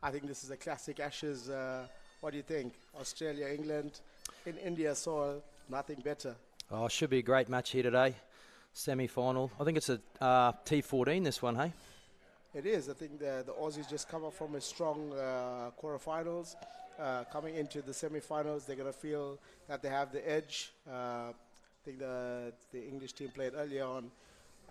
I think this is a classic Ashes. What do you think? Australia, England, in India soil, nothing better. Oh, should be a great match here today. Semi-final. I think it's a T14, this one, hey? It is. I think the Aussies just come up from a strong quarterfinals. Coming into the semi-finals, they're going to feel that they have the edge. I think the English team played earlier on.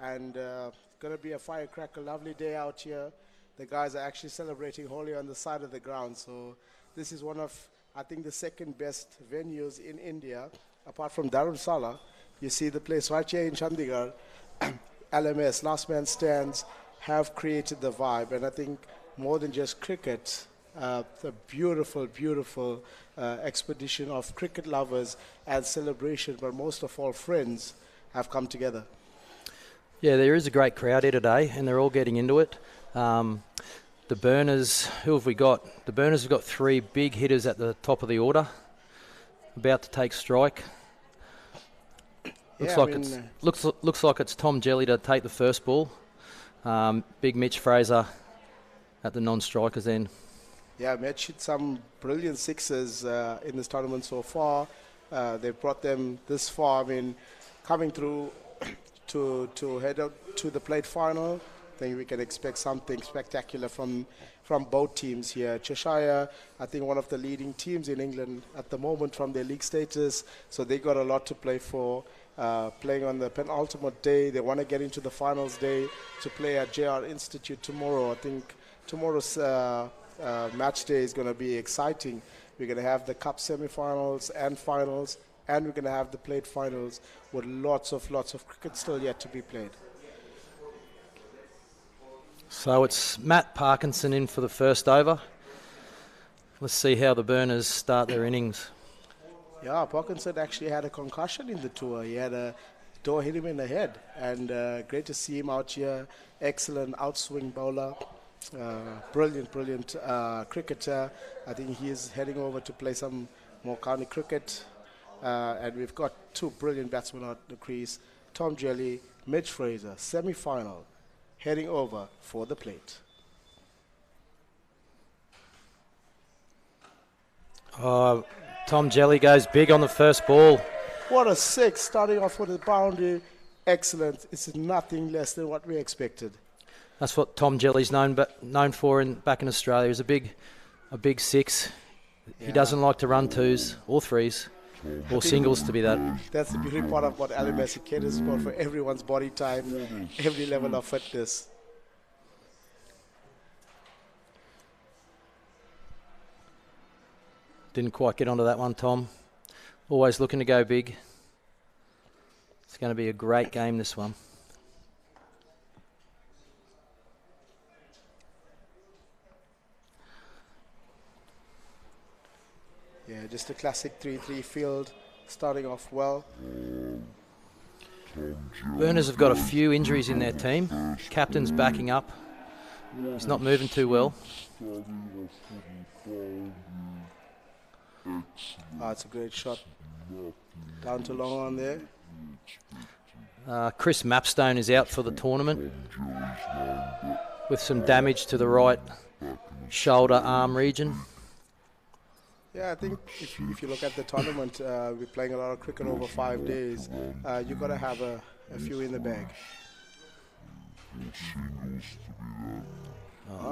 And it's going to be a firecracker, lovely day out here. The guys are actually celebrating Holi on the side of the ground. So this is one of, I think, the second best venues in India, apart from Dharamsala. You see the place right here in Chandigarh. LMS, Last Man Stands, have created the vibe. And I think more than just cricket, the beautiful, beautiful expedition of cricket lovers and celebration, but most of all friends, have come together. Yeah, there is a great crowd here today, and they're all getting into it. The Burners, who have we got? The Burners have got three big hitters at the top of the order, about to take strike. Looks like it's Tom Jelly to take the first ball. Big Mitch Fraser at the non-strikers end. Yeah, Mitch hit some brilliant sixes in this tournament so far. They've brought them this far. I mean, coming through to head up to the plate final, I think we can expect something spectacular from both teams here. Cheshire, I think one of the leading teams in England at the moment from their league status, so they got a lot to play for. Playing on the penultimate day, they want to get into the finals day to play at JR Institute tomorrow. I think tomorrow's match day is going to be exciting. We're going to have the cup semi-finals and finals, and we're going to have the plate finals with lots of cricket still yet to be played. So it's Matt Parkinson in for the first over. Let's see how the Burners start their innings. Yeah, Parkinson actually had a concussion in the tour. He had a door hit him in the head, and great to see him out here. Excellent outswing bowler. Brilliant cricketer. I think he is heading over to play some more county cricket. And we've got two brilliant batsmen out the crease. Tom Jelly, Mitch Fraser, semi-final, heading over for the plate. Tom Jelly goes big on the first ball. What a six, starting off with a boundary. Excellent. It's nothing less than what we expected. That's what Tom Jelly's known for back in Australia. Is a big six. Yeah. He doesn't like to run twos or threes or singles to be that. That's the beauty part of what LMS caters for everyone's body type, every level of fitness. Didn't quite get onto that one, Tom. Always looking to go big. It's going to be a great game, this one. Yeah, just a classic 3-3 field, starting off well. Burners have got a few injuries in their team. Captain's backing up. He's not moving too well. It's a great shot. Down to long on there. Chris Mapstone is out for the tournament with some damage to the right shoulder arm region. Yeah, I think if you look at the tournament, we're playing a lot of cricket over 5 days. You've got to have a few in the bag.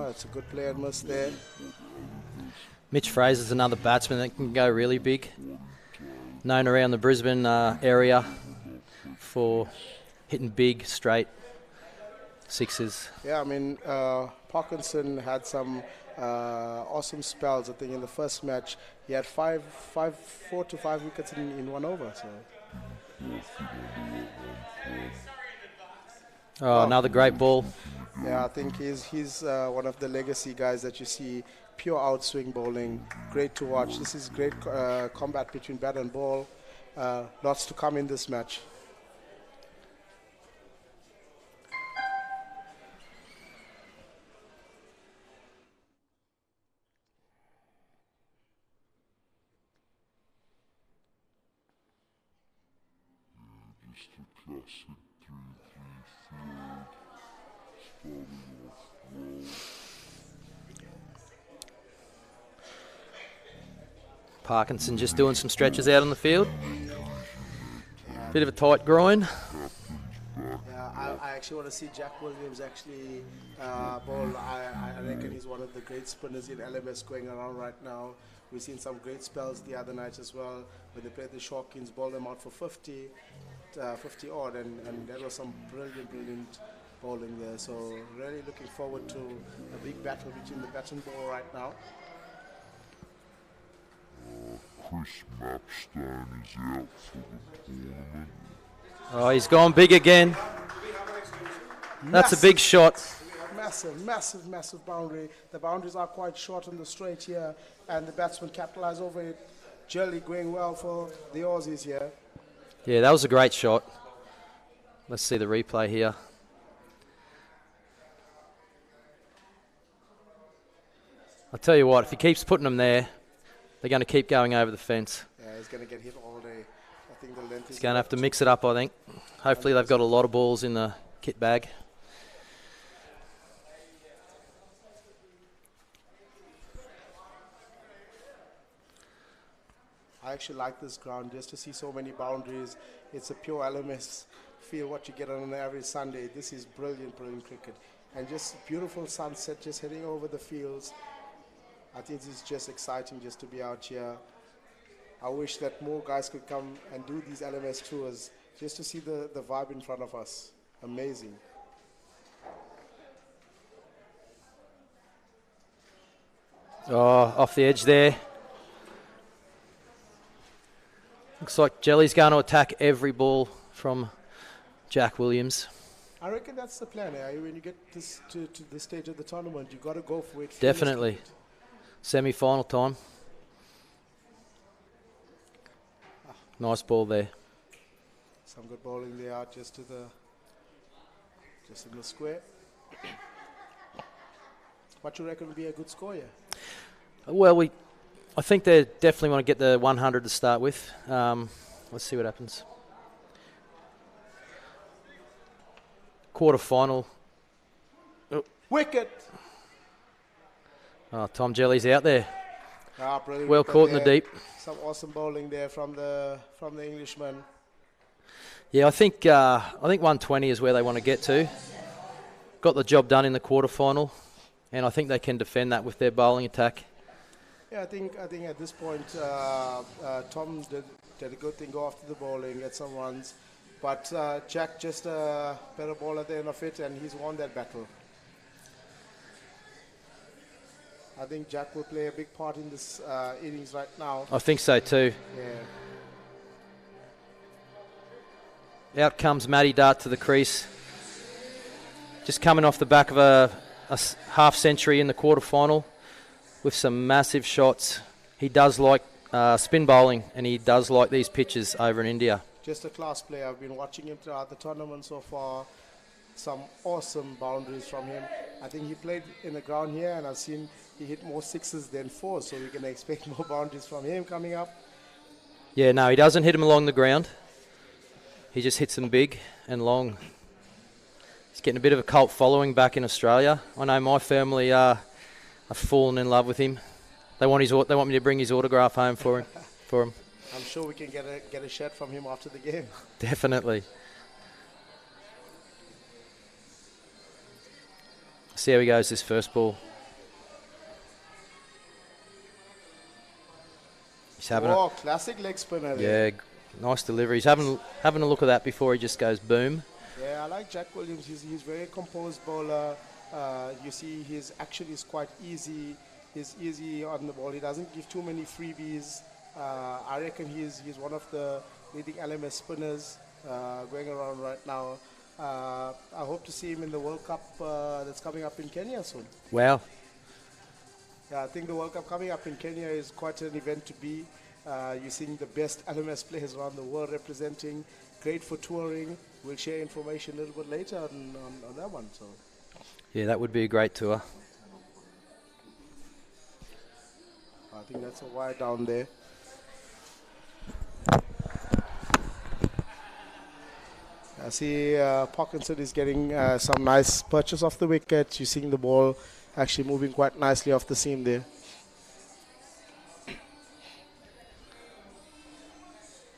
It's a good play and miss there. Mitch Fraser's another batsman that can go really big. Known around the Brisbane area for hitting big, straight sixes. Yeah, I mean, Parkinson had some awesome spells. I think in the first match he had 4 to 5 wickets in 1 over. So. Another great ball. Yeah, I think he's one of the legacy guys that you see. Pure outswing bowling, great to watch. This is great combat between bat and ball. Lots to come in this match. Just a classic 3-3 field, starting off well. Parkinson just doing some stretches out on the field. Bit of a tight groin. Yeah, I actually want to see Jack Williams actually bowl. I reckon he's one of the great spinners in LMS going around right now. We've seen some great spells the other night as well when they played the Shawkins, bowled them out for 50 odd, and that was some brilliant bowling there. So really looking forward to a big battle between the bat and ball right now. Chris Mapstone is out for the tournament. Oh, he's gone big again. That's a big shot. Massive boundary. The boundaries are quite short on the straight here, and the batsman capitalised over it. Jelly going well for the Aussies here. Yeah, that was a great shot. Let's see the replay here. I'll tell you what, if he keeps putting them there, they're going to keep going over the fence. Yeah, he's going to get hit all day. I think the length is... He's going to have to mix it up, I think. Hopefully they've got a lot of balls in the kit bag. I actually like this ground just to see so many boundaries. It's a pure LMS feel what you get on an average Sunday. This is brilliant cricket. And just beautiful sunset just heading over the fields. I think it's just exciting just to be out here. I wish that more guys could come and do these LMS tours just to see the vibe in front of us. Amazing. Oh, off the edge there. Looks like Jelly's going to attack every ball from Jack Williams. I reckon that's the plan. When you get this to this stage of the tournament, you got to go for it. Definitely. Semi-final time. Nice ball there. Some good bowling there out just in the square. What you reckon would be a good score here? Well, I think they definitely want to get the 100 to start with. Let's see what happens. Quarter final. Oh. Wicket! Oh, Tom Jelly's out there. Brilliant. Well caught in the deep. Some awesome bowling there from the Englishman. Yeah, I think 120 is where they want to get to. Got the job done in the quarter final, and I think they can defend that with their bowling attack. Yeah, I think at this point Tom did a good thing, go after the bowling, get some runs, but Jack just a better ball at the end of it, and he's won that battle. I think Jack will play a big part in this innings right now. I think so too. Yeah. Out comes Matty Dart to the crease. Just coming off the back of a half century in the quarter final with some massive shots. He does like spin bowling, and he does like these pitches over in India. Just a class player. I've been watching him throughout the tournament so far. Some awesome boundaries from him. I think he played in the ground here, and I've seen he hit more sixes than fours, so we can expect more boundaries from him coming up. Yeah, no, he doesn't hit them along the ground. He just hits them big and long. He's getting a bit of a cult following back in Australia. I know my family have fallen in love with him. They want me to bring his autograph home for him. I'm sure we can get a shot from him after the game. Definitely. See how he goes this first ball. He's having classic leg spinner there. Yeah, nice delivery. He's having a look at that before he just goes boom. Yeah, I like Jack Williams. He's very composed bowler. You see his action is quite easy. He's easy on the ball. He doesn't give too many freebies. I reckon he's one of the leading LMS spinners going around right now. I hope to see him in the World Cup that's coming up in Kenya soon. Wow. Yeah, I think the World Cup coming up in Kenya is quite an event to be. You're seeing the best LMS players around the world representing. Great for touring. We'll share information a little bit later on that one. So. Yeah, that would be a great tour. I think that's a wire down there. I see Parkinson is getting some nice purchase off the wicket. You're seeing the ball actually moving quite nicely off the seam there.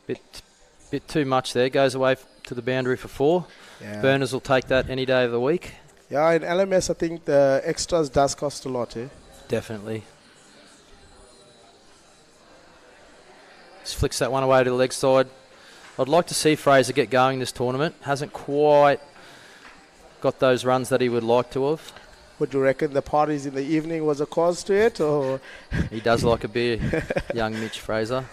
Bit too much there. Goes away to the boundary for 4. Yeah. Burners will take that any day of the week. Yeah, in LMS, I think the extras does cost a lot, eh? Definitely. Just flicks that one away to the leg side. I'd like to see Fraser get going this tournament. Hasn't quite got those runs that he would like to have. Would you reckon the parties in the evening was a cause to it, or? He does like a beer, young Mitch Fraser.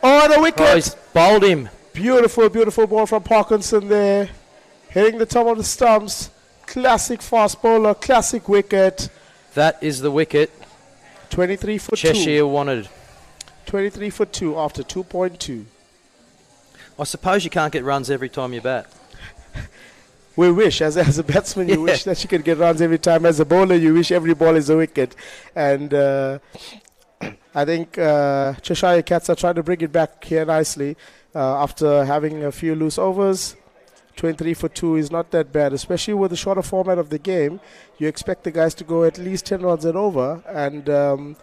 Oh, the wicket! Oh, he's bowled him. Beautiful, beautiful ball from Parkinson there. Hitting the top of the stumps. Classic fast bowler, classic wicket. That is the wicket 23 for 2. Cheshire wanted. 23 for 2 after 2.2. I suppose you can't get runs every time you bat. We wish, as a batsman, you wish that you could get runs every time. As a bowler, you wish every ball is a wicket. And I think Cheshire Cats are trying to bring it back here nicely after having a few loose overs. 23 for 2 is not that bad, especially with the shorter format of the game. You expect the guys to go at least 10 runs and over, and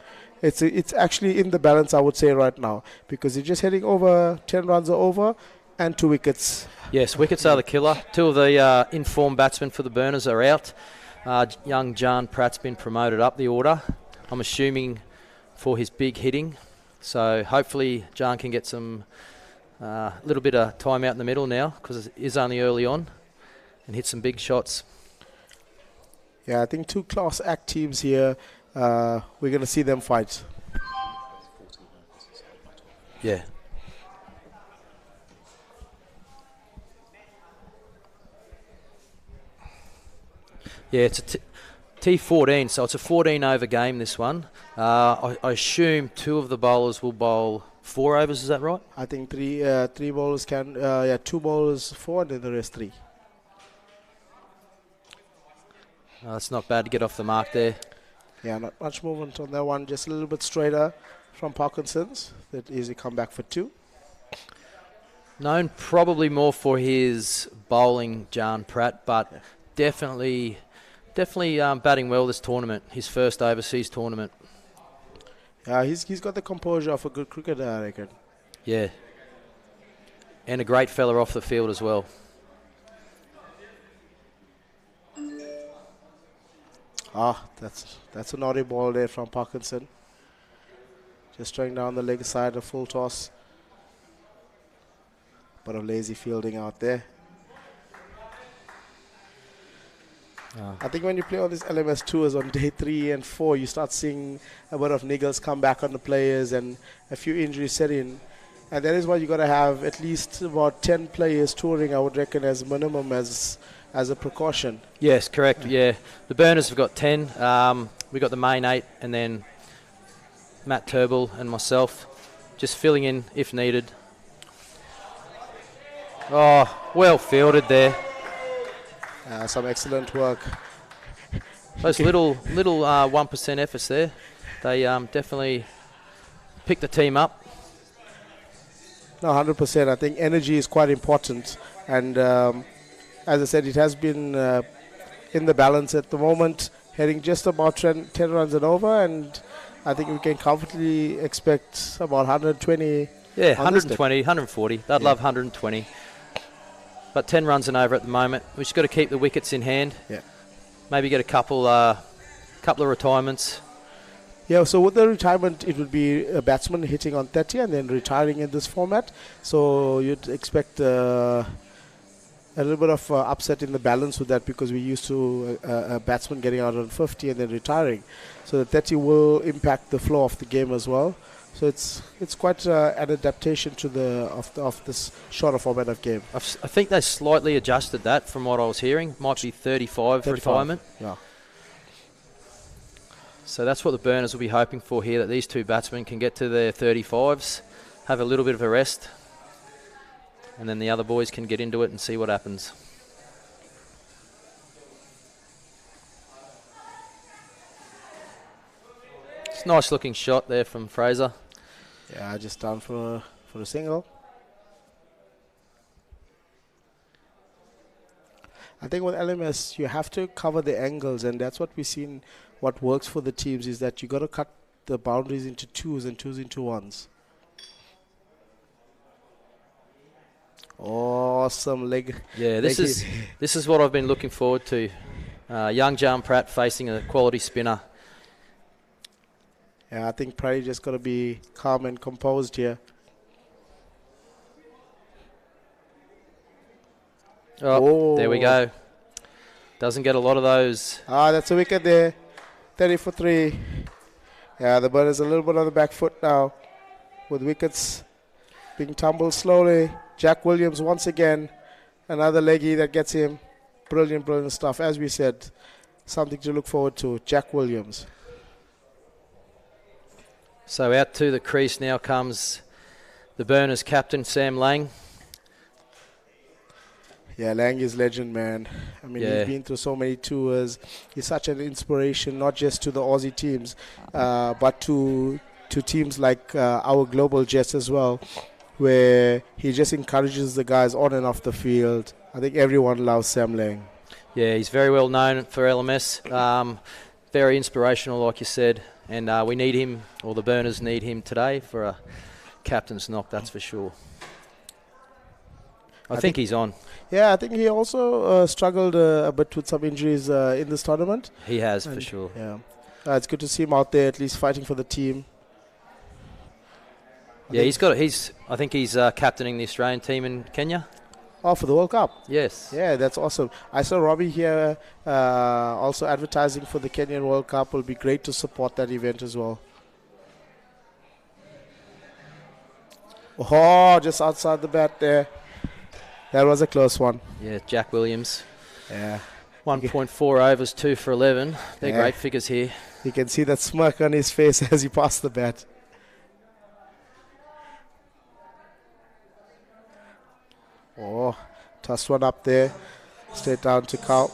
it's actually in the balance, I would say, right now, because you're just heading over 10 runs or over and 2 wickets. Yes, wickets are the killer. 2 of the informed batsmen for the Burners are out. Young Jan Pratt's been promoted up the order, I'm assuming for his big hitting. So hopefully Jan can get some little bit of time out in the middle now, because it is only early on, and hit some big shots. Yeah, I think 2 class act teams here. We're going to see them fight. Yeah. Yeah, it's a T14, so it's a 14 over game, this one. I assume 2 of the bowlers will bowl 4 overs, is that right? I think three bowlers can, 2 bowlers 4 and then the rest 3. That's not bad to get off the mark there. Yeah, not much movement on that one, just a little bit straighter from Parkinson's. That easy comeback for 2. Known probably more for his bowling, Jan Pratt, but definitely batting well this tournament, his first overseas tournament. Yeah, he's got the composure of a good cricketer, I reckon. Yeah. And a great fella off the field as well. That's a naughty ball there from Parkinson. Just throwing down the leg side, a full toss. But of lazy fielding out there. I think when you play on these LMS tours on day 3 and 4, you start seeing a bit of niggles come back on the players and a few injuries set in. And that is why you got to have at least about 10 players touring, I would reckon, as minimum as a precaution. Yes, correct, yeah. The Burners have got 10. We got the main 8, and then Matt Turnbull and myself just filling in if needed. Oh, well fielded there. Some excellent work. Those little 1% efforts there, they definitely picked the team up. No, 100%. I think energy is quite important. And as I said, it has been in the balance at the moment, heading just about 10 runs and over. And I think we can comfortably expect about 120. Yeah, 120, 140. They'd love 120. But 10 runs and over at the moment. We've just got to keep the wickets in hand. Yeah. Maybe get a couple of retirements. Yeah, so with the retirement, it would be a batsman hitting on 30 and then retiring in this format. So you'd expect a little bit of upset in the balance with that, because we're used to a batsman getting out on 50 and then retiring. So the 30 will impact the flow of the game as well. So it's quite an adaptation to of this shorter format of game. I think they slightly adjusted that from what I was hearing. Might be 35 retirement. Yeah. So that's what the Burners will be hoping for here, that these 2 batsmen can get to their 35s, have a little bit of a rest, and then the other boys can get into it and see what happens. It's a nice looking shot there from Fraser. Yeah, just down for a single. I think with LMS, you have to cover the angles, and that's what we've seen. What works for the teams is that you got to cut the boundaries into twos and twos into ones. Awesome leg. Yeah, this is what I've been looking forward to. Young Jan Pratt facing a quality spinner. Yeah, I think Pratt just got to be calm and composed here. Oh, there we go. Doesn't get a lot of those. That's a wicket there. 30 for 3. Yeah, the Burners a little bit on the back foot now with wickets being tumbled slowly. Jack Williams once again. Another leggy that gets him. Brilliant, brilliant stuff. As we said, something to look forward to. Jack Williams. So out to the crease now comes the Burners captain, Sam Lang. Yeah, Lang is legend, man. I mean, he's been through so many tours. He's such an inspiration, not just to the Aussie teams, but to teams like our global Jets as well, where he just encourages the guys on and off the field. I think everyone loves Sam Lang. Yeah, he's very well known for LMS. Very inspirational, like you said. And we need him, or the Burners need him today for a captain's knock, that's for sure. I think he's on. Yeah, I think he also struggled a bit with some injuries in this tournament. He has, for sure. Yeah, it's good to see him out there at least fighting for the team. I think he's captaining the Australian team in Kenya. Oh, for the World Cup? Yes. Yeah, that's awesome. I saw Robbie here also advertising for the Kenyan World Cup. It will be great to support that event as well. Oh, just outside the bat there. That was a close one. Yeah, Jack Williams. Yeah. 1.4 overs, 2 for 11. They're great figures here. You can see that smirk on his face as he passed the bat. Oh, tossed one up there. Straight down to Cow.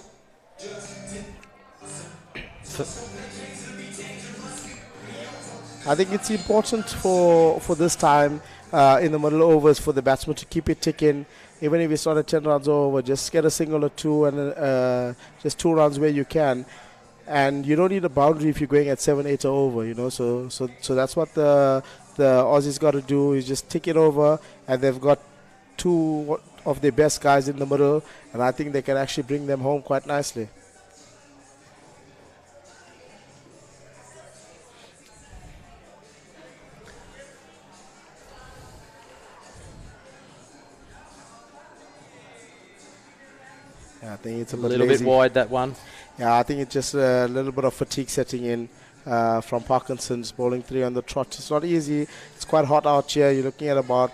I think it's important for this time in the middle overs for the batsman to keep it ticking. Even if it's not a 10 runs over, just get a single or two and just 2 runs where you can. And you don't need a boundary if you're going at 7, 8 or over, you know. So that's what the Aussies got to do, is just tick it over. And they've got 2 of their best guys in the middle. And I think they can actually bring them home quite nicely. Yeah, I think it's a little bit wide, that one. Yeah, I think it's just a little bit of fatigue setting in from Parkinson's bowling 3 on the trot. It's not easy. It's quite hot out here. You're looking at about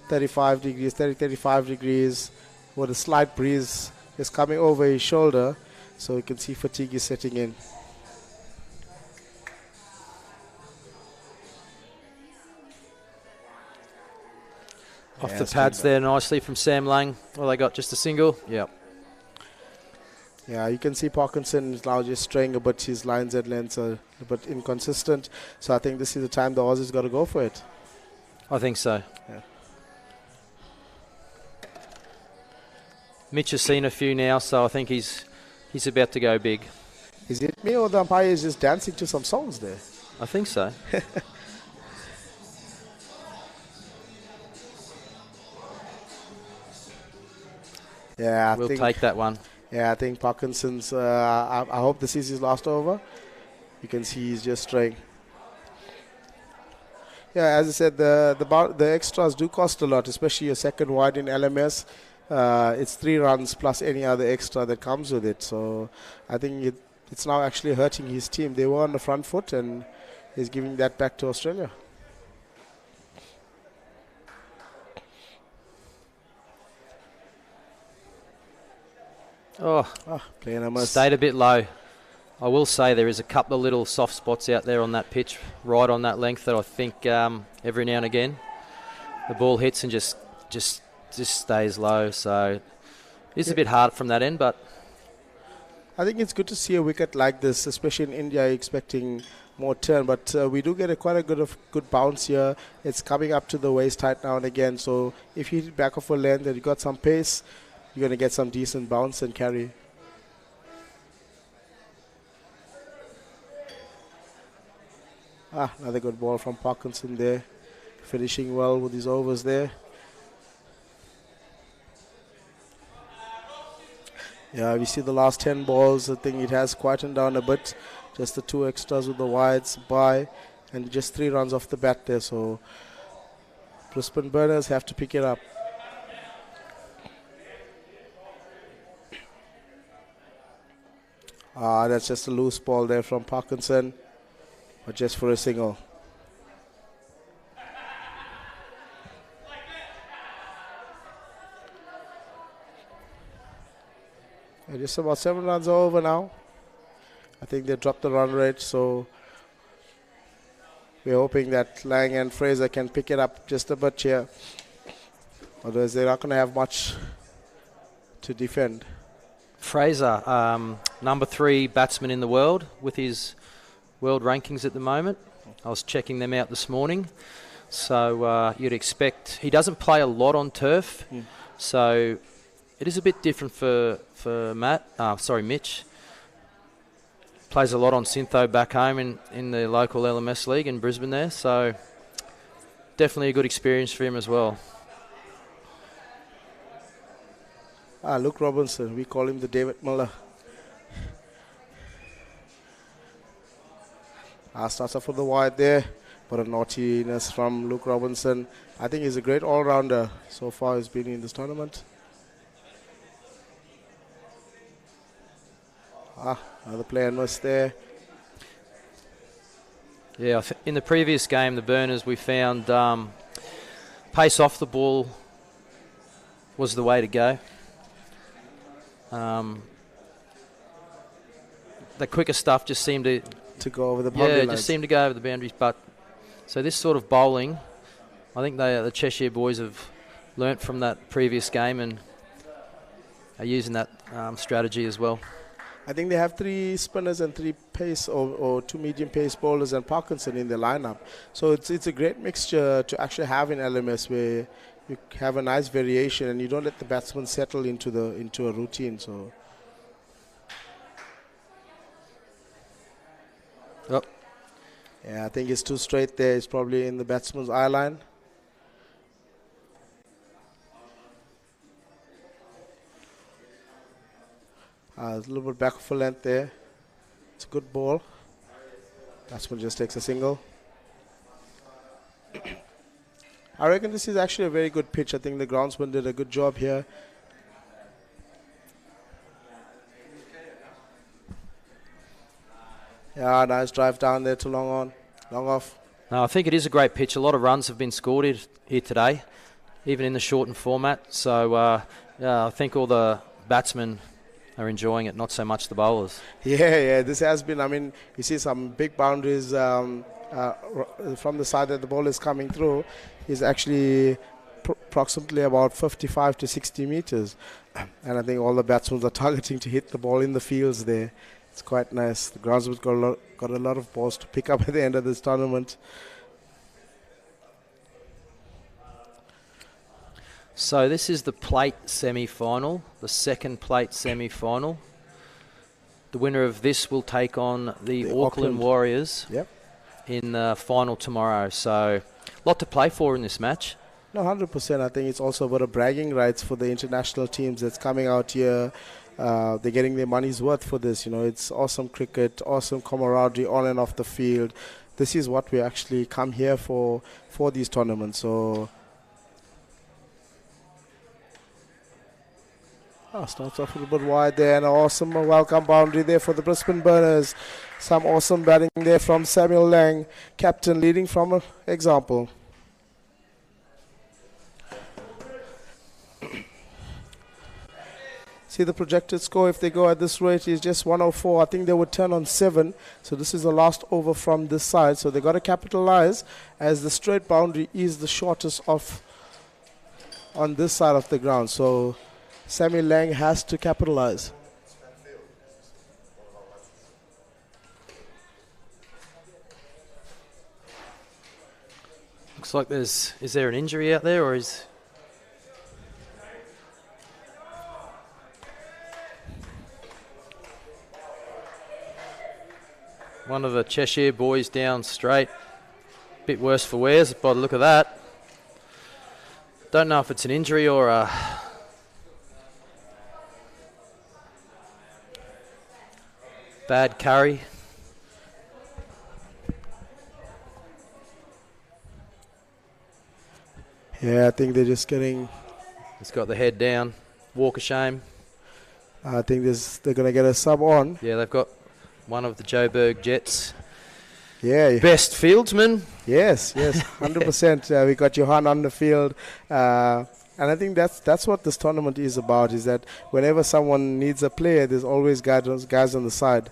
35 degrees, 35 degrees, with a slight breeze just coming over his shoulder. So you can see fatigue is setting in. Off the pads there nicely from Sam Lang. Well, they got just a single. Yep. Yeah, you can see Parkinson is now just straying a bit. His lines and lengths are a bit inconsistent. So I think this is the time the Aussies got to go for it. I think so. Yeah. Mitch has seen a few now, so I think he's about to go big. Is it me or the umpire is just dancing to some songs there? I think so. Yeah, we'll take that one. Yeah, I think Parkinson's, I hope this is his last over. You can see he's just straying. Yeah, as I said, the extras do cost a lot, especially your second wide in LMS. It's 3 runs plus any other extra that comes with it. So I think it's now actually hurting his team. They were on the front foot and he's giving that back to Australia. Playing a miss. Stayed a bit low. I will say there is a couple of little soft spots out there on that pitch, right on that length, that I think every now and again the ball hits and just stays low. So it's a bit hard from that end, but I think it's good to see a wicket like this, especially in India, expecting more turn. But we do get quite a good bounce here. It's coming up to the waist height now and again. So if you hit back of a length and you got some pace, you're going to get some decent bounce and carry. Another good ball from Parkinson there. Finishing well with his overs there. Yeah, we see the last 10 balls. I think it has quietened down a bit. Just the 2 extras with the wides by, and just 3 runs off the bat there. So Brisbane Burners have to pick it up. That's just a loose ball there from Parkinson, but just for a single. And just about 7 runs over now. I think they dropped the run rate, so we're hoping that Lang and Fraser can pick it up just a bit here. Otherwise, they're not going to have much to defend. Fraser, number 3 batsman in the world with his world rankings at the moment. I was checking them out this morning. So you'd expect... He doesn't play a lot on turf, so it is a bit different for Mitch. Plays a lot on Syntho back home in the local LMS league in Brisbane there, so definitely a good experience for him as well. Luke Robinson, we call him the David Miller. Starts off for the wide there, but a naughtiness from Luke Robinson. I think he's a great all-rounder so far he's been in this tournament. Another player missed there. Yeah, in the previous game, the Burners, we found pace off the ball was the way to go. The quicker stuff just seemed to go over the boundary lines. Yeah, just seemed to go over the boundaries. But so this sort of bowling, I think the Cheshire boys have learnt from that previous game and are using that strategy as well. I think they have 3 spinners and 3 pace or 2 medium pace bowlers and Parkinson in their lineup. So it's a great mixture to actually have in LMS where you have a nice variation and you don't let the batsman settle into a routine. So. Yep. Yeah, I think it's too straight there. It's probably in the batsman's eye line. A little bit back of a length there. It's a good ball. Batsman just takes a single. I reckon this is actually a very good pitch. I think the groundsman did a good job here. Yeah, nice drive down there to long off. No, I think it is a great pitch. A lot of runs have been scored here today, even in the shortened format. So I think all the batsmen are enjoying it, not so much the bowlers. Yeah, this has been, I mean, you see some big boundaries from the side that the ball is coming through is actually approximately about 55 to 60 meters. And I think all the batsmen are targeting to hit the ball in the fields there. It's quite nice. The groundsman's got a lot of balls to pick up at the end of this tournament. So this is the plate semi-final, the second plate semi-final. The winner of this will take on the Auckland Warriors in the final tomorrow. So a lot to play for in this match. No, 100%. I think it's also about a bragging rights for the international teams that's coming out here. They're getting their money's worth for this. You know, it's awesome cricket, awesome camaraderie on and off the field. This is what we actually come here for these tournaments. So. Starts off a little bit wide there, and an awesome welcome boundary there for the Brisbane Burners. Some awesome batting there from Samuel Lang, captain, leading from an example. See the projected score, if they go at this rate, is just 104. I think they would turn on 7. So this is the last over from this side. So they got to capitalize, as the straight boundary is the shortest off on this side of the ground. So Samuel Lang has to capitalize. Looks like is there an injury out there, or is... One of the Cheshire boys down straight. Bit worse for wears by the look of that. Don't know if it's an injury or a bad carry. Yeah, I think they're just getting... He's got the head down. Walk of shame. I think they're going to get a sub on. Yeah, they've got one of the Joburg Jets' Yeah. best fieldsmen. Yes, 100%. We got Johan on the field. And I think that's what this tournament is about, is that whenever someone needs a player, there's always guys on the side.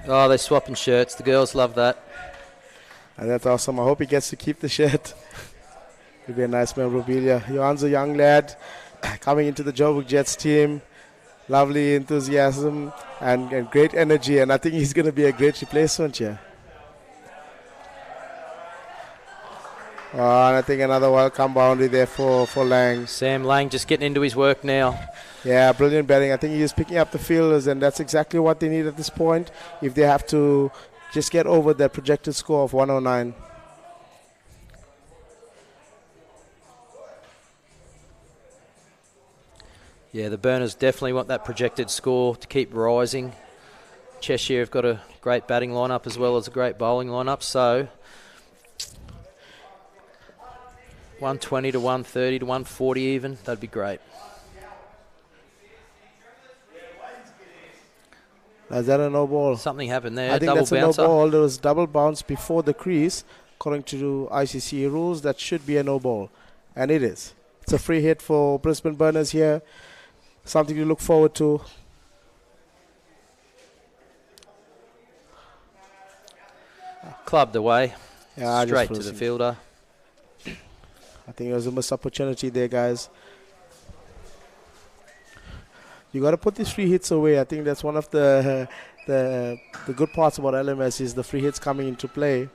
Oh, they're swapping shirts. The girls love that. And that's awesome. I hope he gets to keep the shirt. It'll be a nice memorabilia. Johan's a young lad coming into the Joburg Jets team. Lovely enthusiasm and great energy. And I think he's going to be a great replacement here. And I think another welcome boundary there for Lang. Sam Lang just getting into his work now. Yeah, brilliant batting. I think he is picking up the fielders, and that's exactly what they need at this point if they have to just get over that projected score of 109. Yeah, the Burners definitely want that projected score to keep rising. Cheshire have got a great batting lineup as well as a great bowling lineup, so 120 to 130 to 140 even, that'd be great. Is that a no ball? Something happened there. I think double that's bouncer. a no ball. There was double bounce before the crease. According to ICC rules, that should be a no ball. And it is. It's a free hit for Brisbane Burners here. Something to look forward to. Clubbed away. Yeah, Straight to the fielder. I think it was a missed opportunity there, guys. You got to put these free hits away. I think that's one of the good parts about LMS is the free hits coming into play.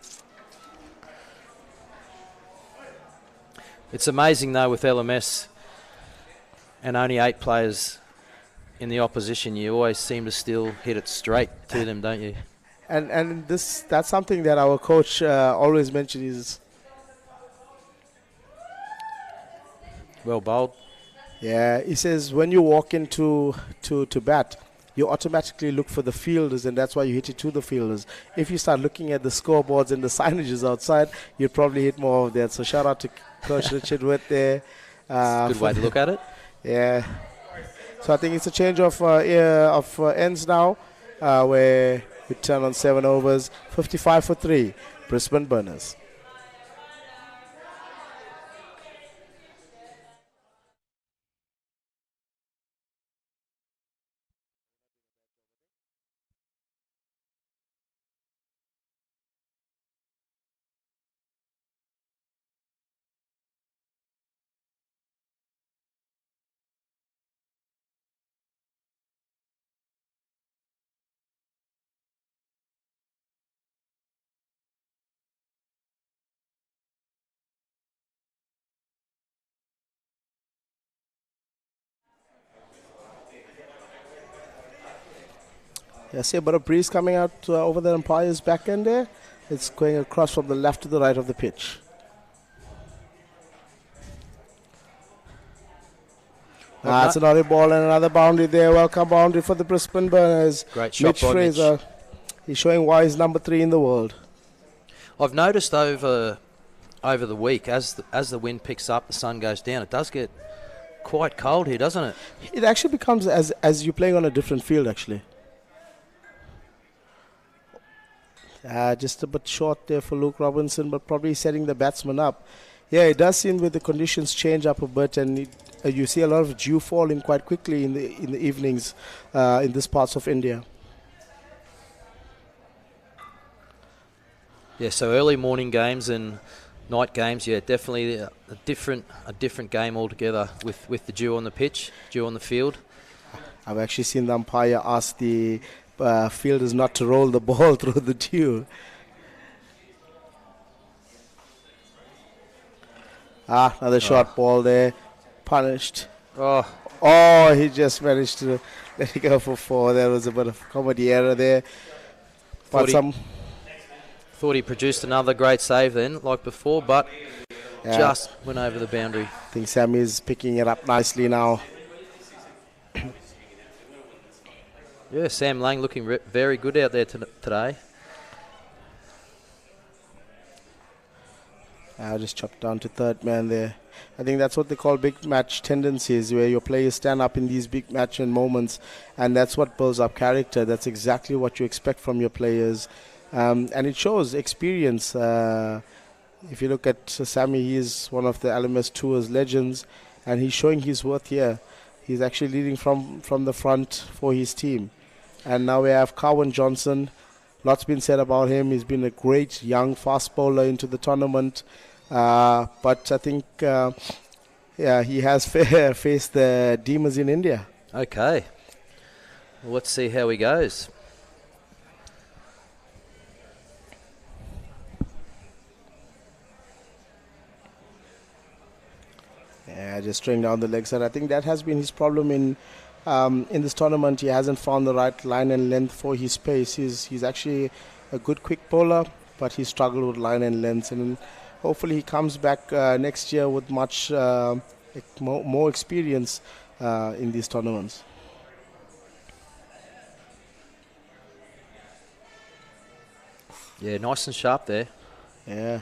It's amazing though with LMS and only 8 players in the opposition, you always seem to still hit it straight to them, don't you? And that's something that our coach always mentions is... Well bowled. Yeah, he says when you walk into to bat, you automatically look for the fielders, and that's why you hit it to the fielders. If you start looking at the scoreboards and the signages outside, you'd probably hit more of that. So shout out to Coach Richard Witt there. Good way to look at it. Yeah. So I think it's a change of ends now, where we turn on 7 overs, 55 for 3, Brisbane Burners. I see a bit of breeze coming out over the umpire's back end there. It's going across from the left to the right of the pitch. It's another ball and another boundary there. Welcome boundary for the Brisbane Burners. Great shot Mitch by Fraser. Mitch. He's showing why he's number 3 in the world. I've noticed over the week, as the wind picks up, the sun goes down, it does get quite cold here, doesn't it? It actually becomes as you're playing on a different field, actually. Just a bit short there for Luke Robinson, but probably setting the batsman up. Yeah, it does seem with the conditions change up a bit, and you see a lot of dew falling quite quickly in the evenings in these parts of India. Yeah, so early morning games and night games, yeah, definitely a different game altogether with the dew on the pitch, dew on the field. I've actually seen the umpire ask the fielders not to roll the ball through the dew. Another short ball there, punished. Oh, Oh, he just managed to let it go for 4. There was a bit of comedy error there. But Thought he produced another great save then, like before, but just went over the boundary. I think Sammy's picking it up nicely now. Yeah, Sam Lang looking very good out there today. I just chopped down to third man there. I think that's what they call big match tendencies, where your players stand up in these big match and moments, and that's what builds up character. That's exactly what you expect from your players, and it shows experience. If you look at Sammy, he is one of the LMS Tours legends, and he's showing his worth here. He's actually leading from the front for his team. And now we have Cowan Johnson. Lots been said about him. He's been a great young fast bowler into the tournament. But I think, he has faced the demons in India. Okay. Well, let's see how he goes. Yeah, just string down the leg side. I think that has been his problem in this tournament. He hasn't found the right line and length for his pace. He's actually a good quick bowler, but he struggled with line and length. And hopefully he comes back next year with much more experience in these tournaments. Yeah, nice and sharp there. Yeah,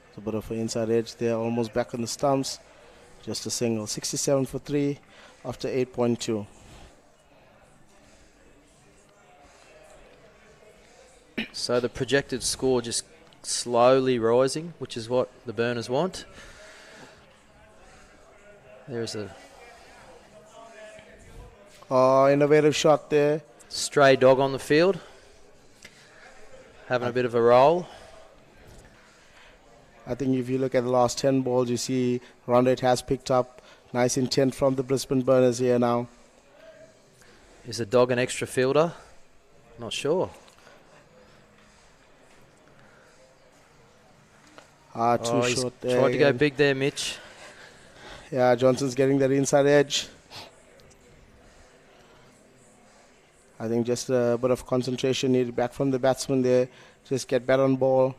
it's a bit of an inside edge there, almost back on the stumps. Just a single, 67 for 3 after 8.2. So the projected score just slowly rising, which is what the Burners want. There's a innovative shot there. Stray dog on the field, having a bit of a roll. I think if you look at the last 10 balls, you see run rate has picked up. Nice intent from the Brisbane Burners here now. Is the dog an extra fielder? Not sure. Too short there. Tried to go big there, Mitch. Yeah, Johnson's getting that inside edge. I think just a bit of concentration needed back from the batsman there. Just get better on ball.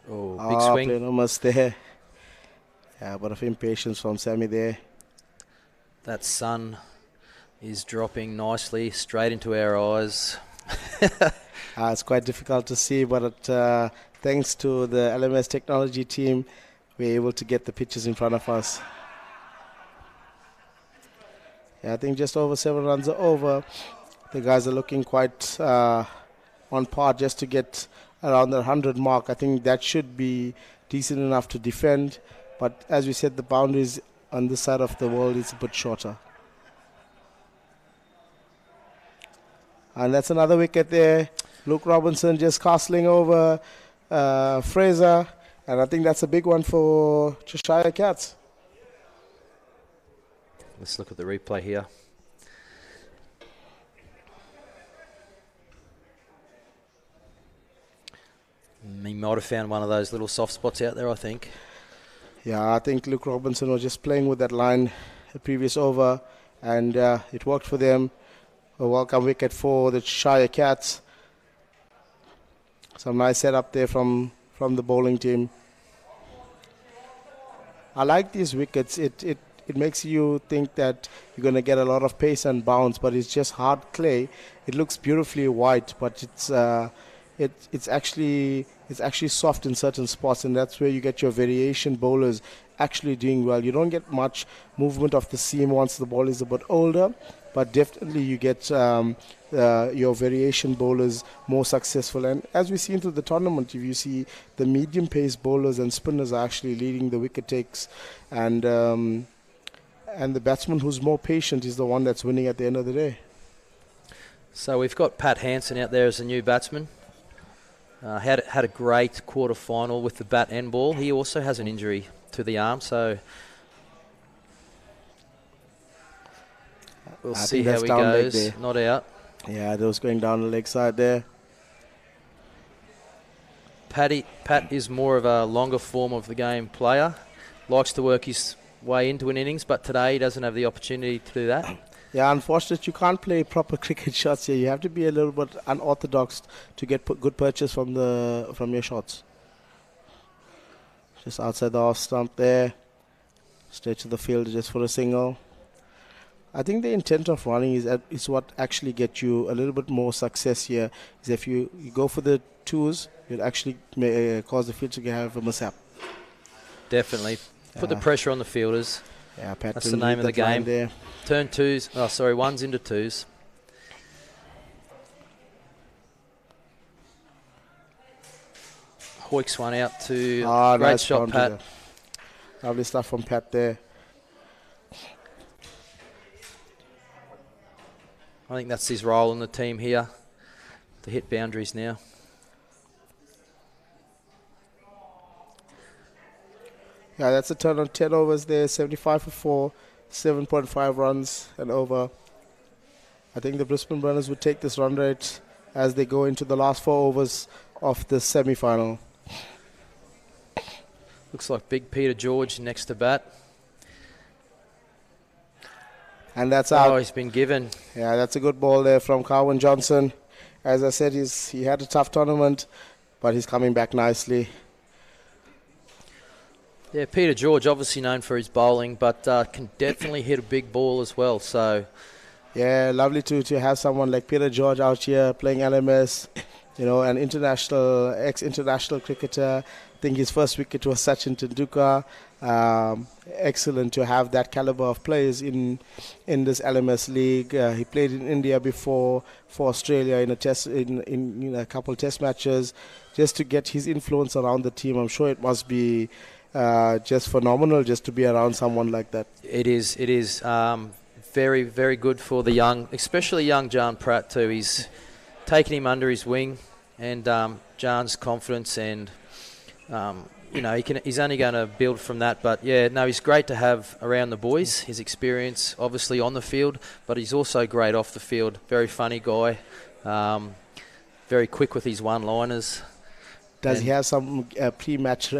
Oh, big swing. Playing almost there. Yeah, a bit of impatience from Sammy there. That sun is dropping nicely straight into our eyes. It's quite difficult to see, but thanks to the LMS technology team, we're able to get the pictures in front of us. Yeah, I think just over 7 runs are over. The guys are looking quite on par just to get around the 100 mark. I think that should be decent enough to defend. But as we said, the boundaries on this side of the world is a bit shorter. And that's another wicket there. Luke Robinson just castling over Fraser. And I think that's a big one for Cheshire Cats. Let's look at the replay here. He might have found one of those little soft spots out there, I think. Yeah, I think Luke Robinson was just playing with that line the previous over, and it worked for them. A welcome wicket for the Cheshire Cats. Some nice setup there from the bowling team. I like these wickets. It makes you think that you're going to get a lot of pace and bounce, but it's just hard clay. It looks beautifully white, but it's actually soft in certain spots, and that's where you get your variation bowlers actually doing well. You don't get much movement of the seam once the ball is a bit older, but definitely you get your variation bowlers more successful. And as we see into the tournament, if you see the medium pace bowlers and spinners are actually leading the wicket takes, and the batsman who's more patient is the one that's winning at the end of the day. So we've got Pat Hansen out there as a new batsman. Had a great quarter final with the bat and ball. He also has an injury to the arm, so we'll see how he goes. Not out. Yeah, that was going down the leg side there. Pat is more of a longer form of the game player, likes to work his way into an innings, but today he doesn't have the opportunity to do that. Yeah, unfortunately, you can't play proper cricket shots here. You have to be a little bit unorthodox to get good purchase from your shots. Just outside the off stump there, straight to the field just for a single. I think the intent of running is what actually gets you a little bit more success here. Is if you go for the twos, you'll actually cause the field to have a mishap. Definitely. Put the pressure on the fielders. Yeah, Pat, that's the name of the game. There. Turn twos. Oh, sorry, ones into twos. Hoiks one out to great nice shot, Pat. There. Lovely stuff from Pat there. I think that's his role in the team here, to hit boundaries now. Yeah, that's a turn on 10 overs there, 75 for 4, 7.5 runs and over. I think the Brisbane Burners would take this run rate as they go into the last 4 overs of the semi-final. Looks like big Peter George next to bat. And that's out. Oh, he's been given. Yeah, that's a good ball there from Carwyn Johnson. As I said, he had a tough tournament, but he's coming back nicely. Yeah, Peter George, obviously known for his bowling, but can definitely hit a big ball as well. So, yeah, lovely to have someone like Peter George out here playing LMS. You know, an ex-international cricketer. I think his first wicket was Sachin Tendulkar. Excellent to have that caliber of players in this LMS league. He played in India before for Australia in a test in a couple test matches, just to get his influence around the team. I'm sure it must be just phenomenal just to be around someone like that. It is very, very good for the young, especially young Jan Pratt too. He's taken him under his wing, and Jan's confidence and he's only going to build from that. But yeah, no, he's great to have around the boys. His experience, obviously on the field, but he's also great off the field. Very funny guy, very quick with his one-liners. Does he have some pre-match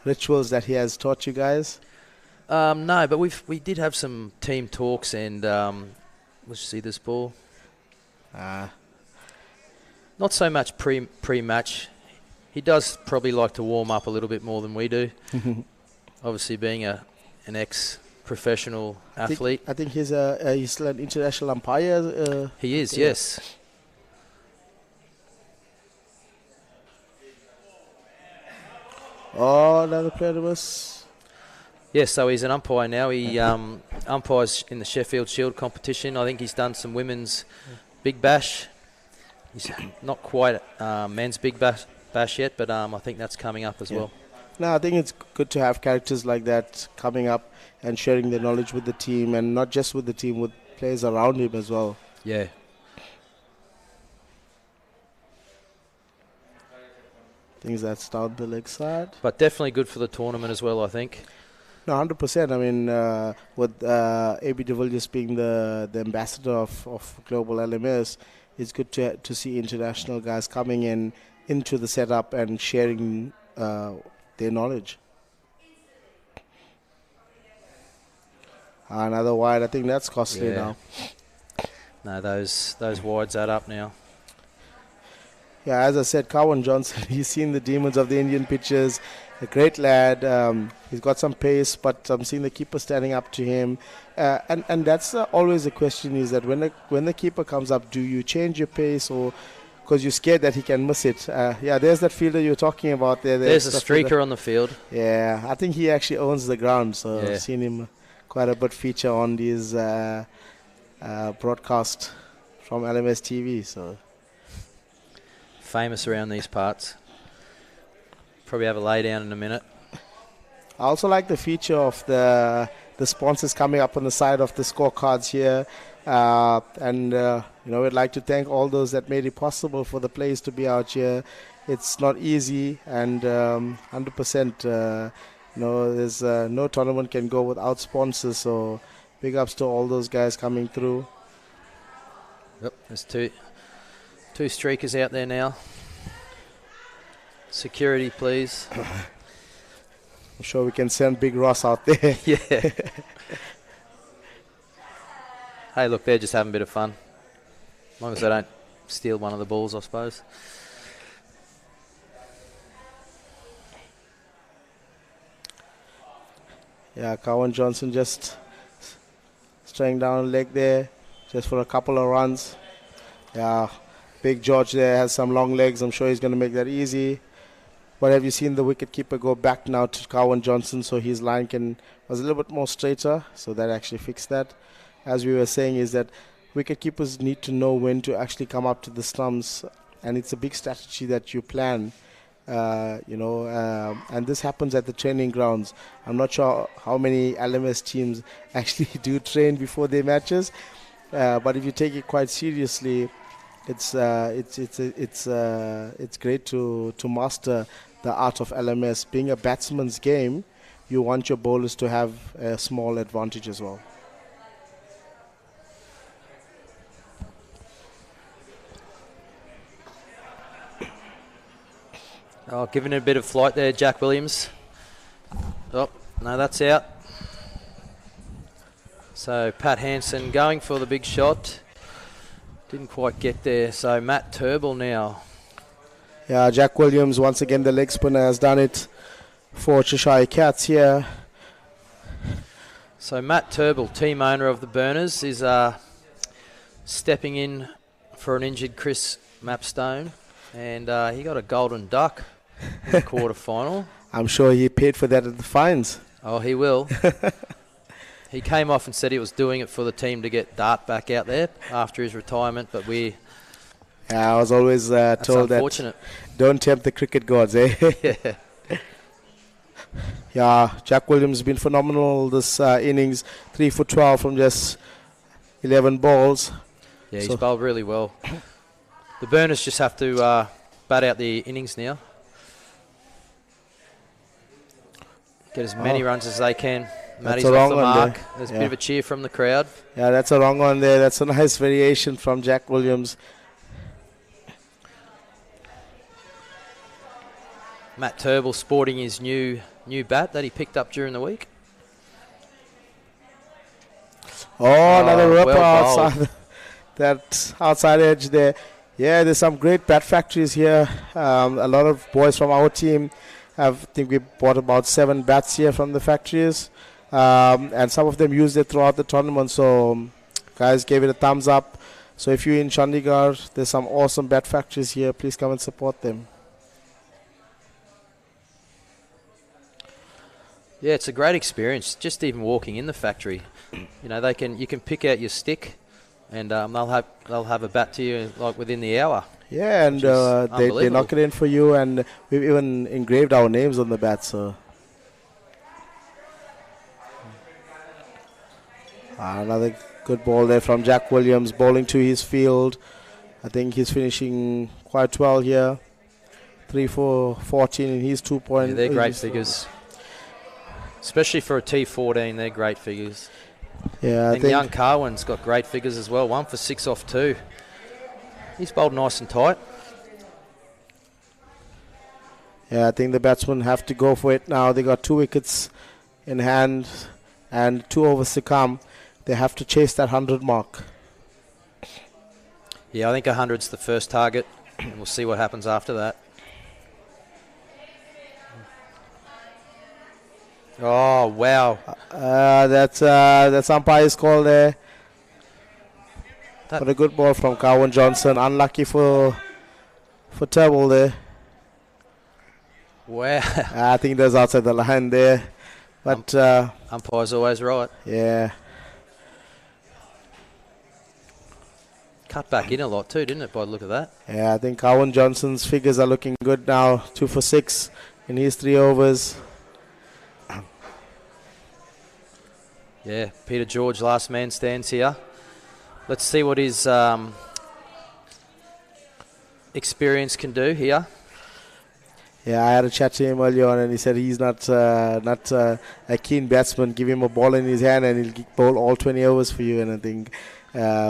rituals that he has taught you guys? No, but we did have some team talks, and let's see this ball. Not so much pre-match. He does probably like to warm up a little bit more than we do. Obviously, being an ex-professional athlete. I think he's still an international umpire. He is, yes. Oh, another player was. Yeah, so he's an umpire now. He umpires in the Sheffield Shield competition. I think he's done some women's Big Bash. He's not quite men's Big Bash yet, but I think that's coming up as well. No, I think it's good to have characters like that coming up and sharing their knowledge with the team, and not just with the team, with players around him as well. Yeah. Things that's down the leg side. But definitely good for the tournament as well, I think. No, 100%. I mean, with AB de Villiers being the ambassador of Global LMS, it's good to see international guys coming into the setup and sharing their knowledge. Another wide. I think that's costly now. No, those wides add up now. Yeah, as I said, Carwyn Johnson, he's seen the demons of the Indian pitches. A great lad. He's got some pace, but I'm seeing the keeper standing up to him. And that's always a question, is that when the keeper comes up, do you change your pace, or because you're scared that he can miss it? Yeah, there's that fielder you're talking about there. There's a streaker on the field. Yeah, I think he actually owns the ground, so I've seen him quite a bit feature on these broadcast from LMS TV. So famous around these parts. Probably have a lay down in a minute. I also like the feature of the sponsors coming up on the side of the scorecards here. We'd like to thank all those that made it possible for the players to be out here. It's not easy, and 100%, there's no tournament can go without sponsors. So big ups to all those guys coming through. Yep, there's two streakers out there now. Security, please. I'm sure we can send Big Ross out there. Yeah. Hey, look, they're just having a bit of fun. As long as they don't steal one of the balls, I suppose. Yeah, Cowan Johnson just straying down a leg there, just for a couple of runs. Yeah, Big George there has some long legs. I'm sure he's going to make that easy. But have you seen the wicketkeeper go back now to Cowan Johnson, so his line was a little bit more straighter, so that actually fixed that. As we were saying, is that wicketkeepers need to know when to actually come up to the stumps, and it's a big strategy that you plan. And this happens at the training grounds. I'm not sure how many LMS teams actually do train before their matches, but if you take it quite seriously, it's great to master the art of LMS. Being a batsman's game, you want your bowlers to have a small advantage as well. Oh, giving it a bit of flight there, Jack Williams. Oh, no, that's out. So Pat Hansen going for the big shot. Didn't quite get there. So Matt Turble now. Yeah, Jack Williams, once again, the leg spinner, has done it for Cheshire Cats here. So Matt Turble, team owner of the Burners, is stepping in for an injured Chris Mapstone. And he got a golden duck in the quarter-final. I'm sure he paid for that at the fines. Oh, he will. He came off and said he was doing it for the team to get Dart back out there after his retirement, but Yeah, I was always told that don't tempt the cricket gods, eh? Yeah. Yeah, Jack Williams has been phenomenal this innings. 3 for 12 from just 11 balls. Yeah, he's bowled really well. The Burners just have to bat out the innings now. Get as many runs as they can. Matty's off the mark. There's a bit of a cheer from the crowd. Yeah, that's a wrong one there. That's a nice variation from Jack Williams. Matt Turble sporting his new bat that he picked up during the week. Another ripper well outside that outside edge there. Yeah, there's some great bat factories here. A lot of boys from our team I think we bought about 7 bats here from the factories. And some of them used it throughout the tournament. So guys gave it a thumbs up. So if you're in Chandigarh, there's some awesome bat factories here. Please come and support them. Yeah, it's a great experience. Just even walking in the factory, you know, you can pick out your stick, and they'll have a bat to you like within the hour. Yeah, and they knock it in for you, and we've even engraved our names on the bat. So another good ball there from Jack Williams, bowling to his field. I think he's finishing quite well here. 3 for 14 in his 2 points. Yeah, they're great figures. Especially for a T14, they're great figures. Yeah, I think young Carwin's got great figures as well. 1 for 6 off 2. He's bowled nice and tight. Yeah, I think the batsmen have to go for it now. They got 2 wickets in hand and 2 overs to come. They have to chase that 100 mark. Yeah, I think 100's the first target, and we'll see what happens after that. Oh, wow. That's umpire's call there. But a good ball from Cowan Johnson. Unlucky for Turble there. Wow. I think that's outside the line there. But umpire's always right. Yeah. Cut back in a lot too, didn't it, by the look of that? Yeah, I think Cowan Johnson's figures are looking good now. 2 for 6 in his 3 overs. Yeah, Peter George, last man stands here. Let's see what his experience can do here. Yeah, I had a chat to him earlier on, and he said he's not a keen batsman. Give him a ball in his hand, and he'll bowl all 20 overs for you. And I think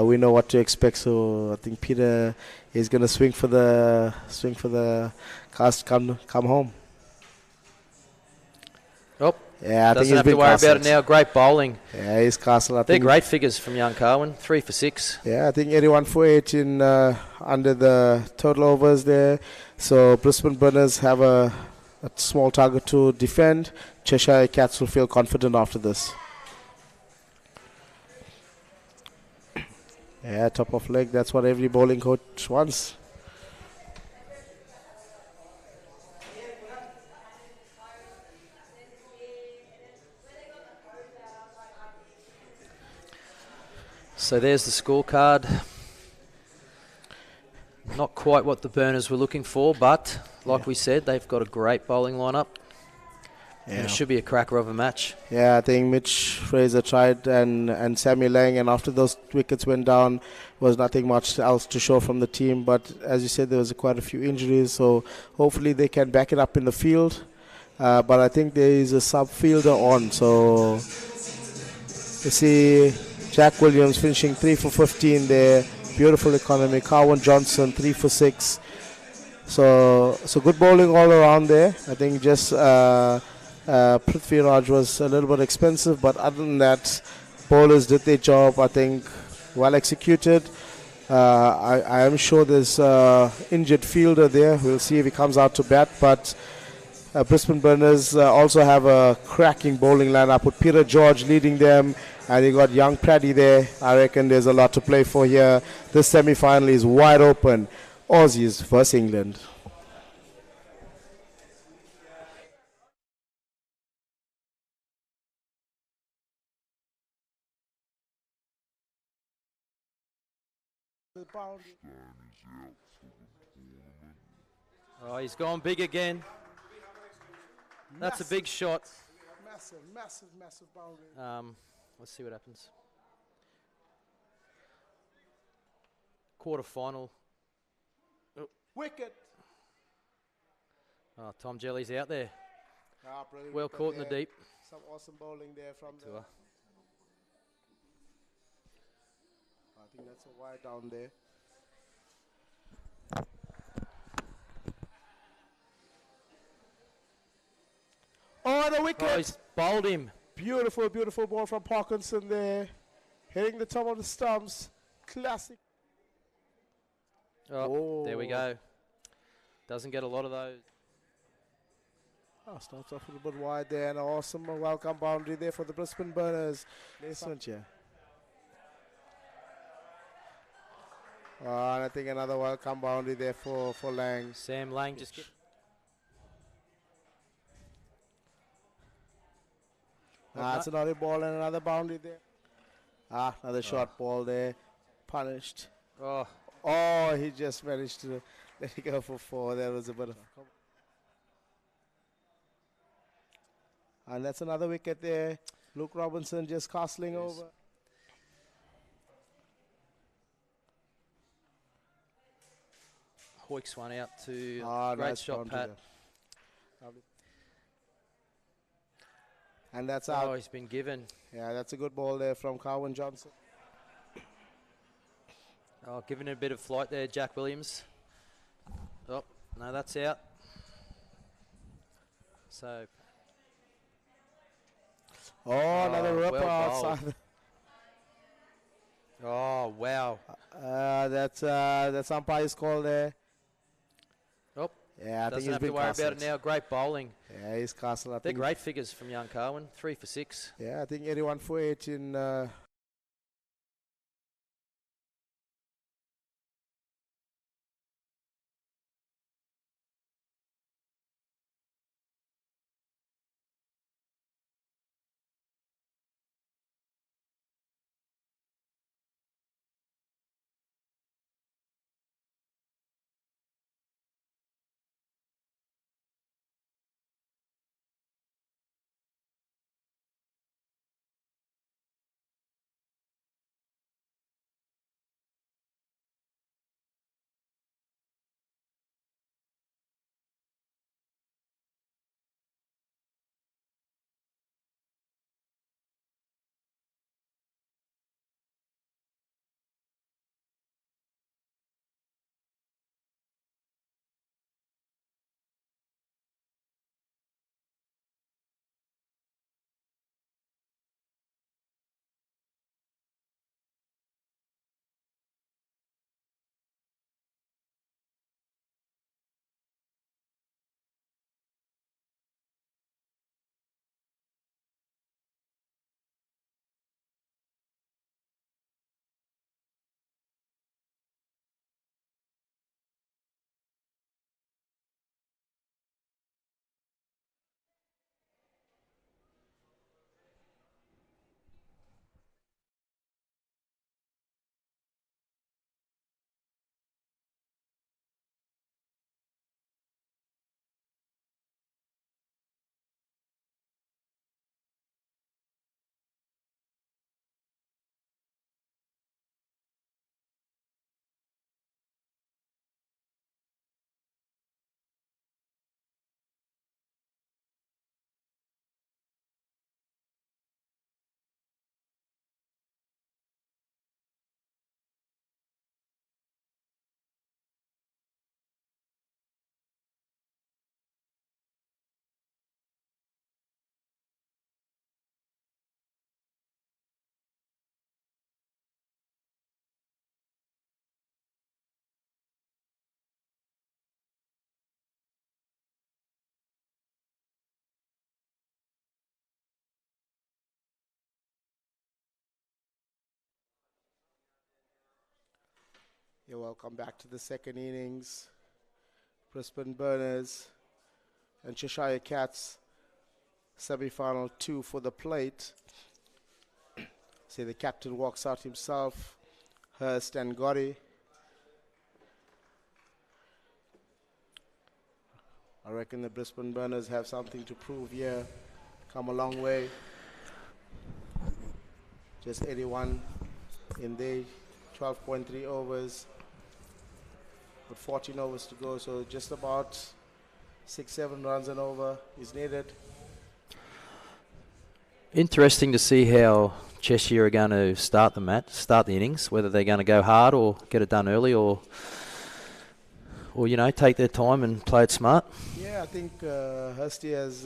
we know what to expect. So I think Peter is going to swing for the cast come home. Oh, Yeah, I think doesn't he's have to been worry about castled. it now. Great bowling. Yeah, he's castled. I They're think great figures from young Carwin. 3 for 6. Yeah, I think 81 for 8 in under the total overs there. So Brisbane Burners have a small target to defend. Cheshire Cats will feel confident after this. Yeah, top of leg. That's what every bowling coach wants. So there's the scorecard. Not quite what the Burners were looking for, but like we said, they've got a great bowling lineup. And it should be a cracker of a match. Yeah, I think Mitch Fraser tried and Sammy Lang, and after those wickets went down, was nothing much else to show from the team. But as you said, there was quite a few injuries, so hopefully they can back it up in the field. But I think there is a sub-fielder on, so you see Jack Williams finishing 3 for 15 there. Beautiful economy. Carwin Johnson 3 for 6. So good bowling all around there. I think just Prithviraj was a little bit expensive, but other than that, bowlers did their job. I think well executed. I am sure there's injured fielder there. We'll see if he comes out to bat. But Brisbane Burners also have a cracking bowling lineup with Peter George leading them. And you got young Paddy there. I reckon there's a lot to play for here. This semi-final is wide open. Aussies versus England. Oh, he's gone big again. That's a big shot. Massive boundary. Let's see what happens. Quarter final. Wicket. Oh, Tom Jelly's out there. Brilliant Well wicket caught in the there. deep. Some awesome bowling there from the. I think that's a wide down there. Oh, the wicket! Oh, he's bowled him. Beautiful ball from Parkinson there. Hitting the top of the stumps. Classic. Oh, there we go. Doesn't get a lot of those. Starts off a little bit wide there, and an awesome welcome boundary there for the Brisbane Burners. And I think another welcome boundary there for Lang. Sam Lang just get. It's another ball and another boundary there. Another short ball there. Punished. Oh, He just managed to let it go for 4. That was a bit of. And that's another wicket there. Luke Robinson just castling over. hoiks one out to great nice shot, boundary Pat. there. Lovely. And that's Oh, out. he's been given. Yeah, that's a good ball there from Carwin Johnson. Oh, giving it a bit of flight there, Jack Williams. Oh, no, that's out. So. Another ripper well outside. Oh, wow. That's umpire's call there. Oh, yeah, I think doesn't he's have been to worry about it castled. now. Great bowling. Yeah, he's castled. I They're think. great figures from young Carwin. 3 for 6. Yeah, I think 81 for 8 in You're welcome back to the second innings. Brisbane Burners and Cheshire Cats, semi-final 2 for the plate. See, the captain walks out himself, Hurst and Gotti. I reckon the Brisbane Burners have something to prove here. Come a long way. Just 81 in the 12.3 overs. With 14 overs to go, so just about 6-7 runs and over is needed. Interesting to see how Cheshire are going to start the innings, whether they're going to go hard or get it done early or take their time and play it smart. Yeah, I think Hursty has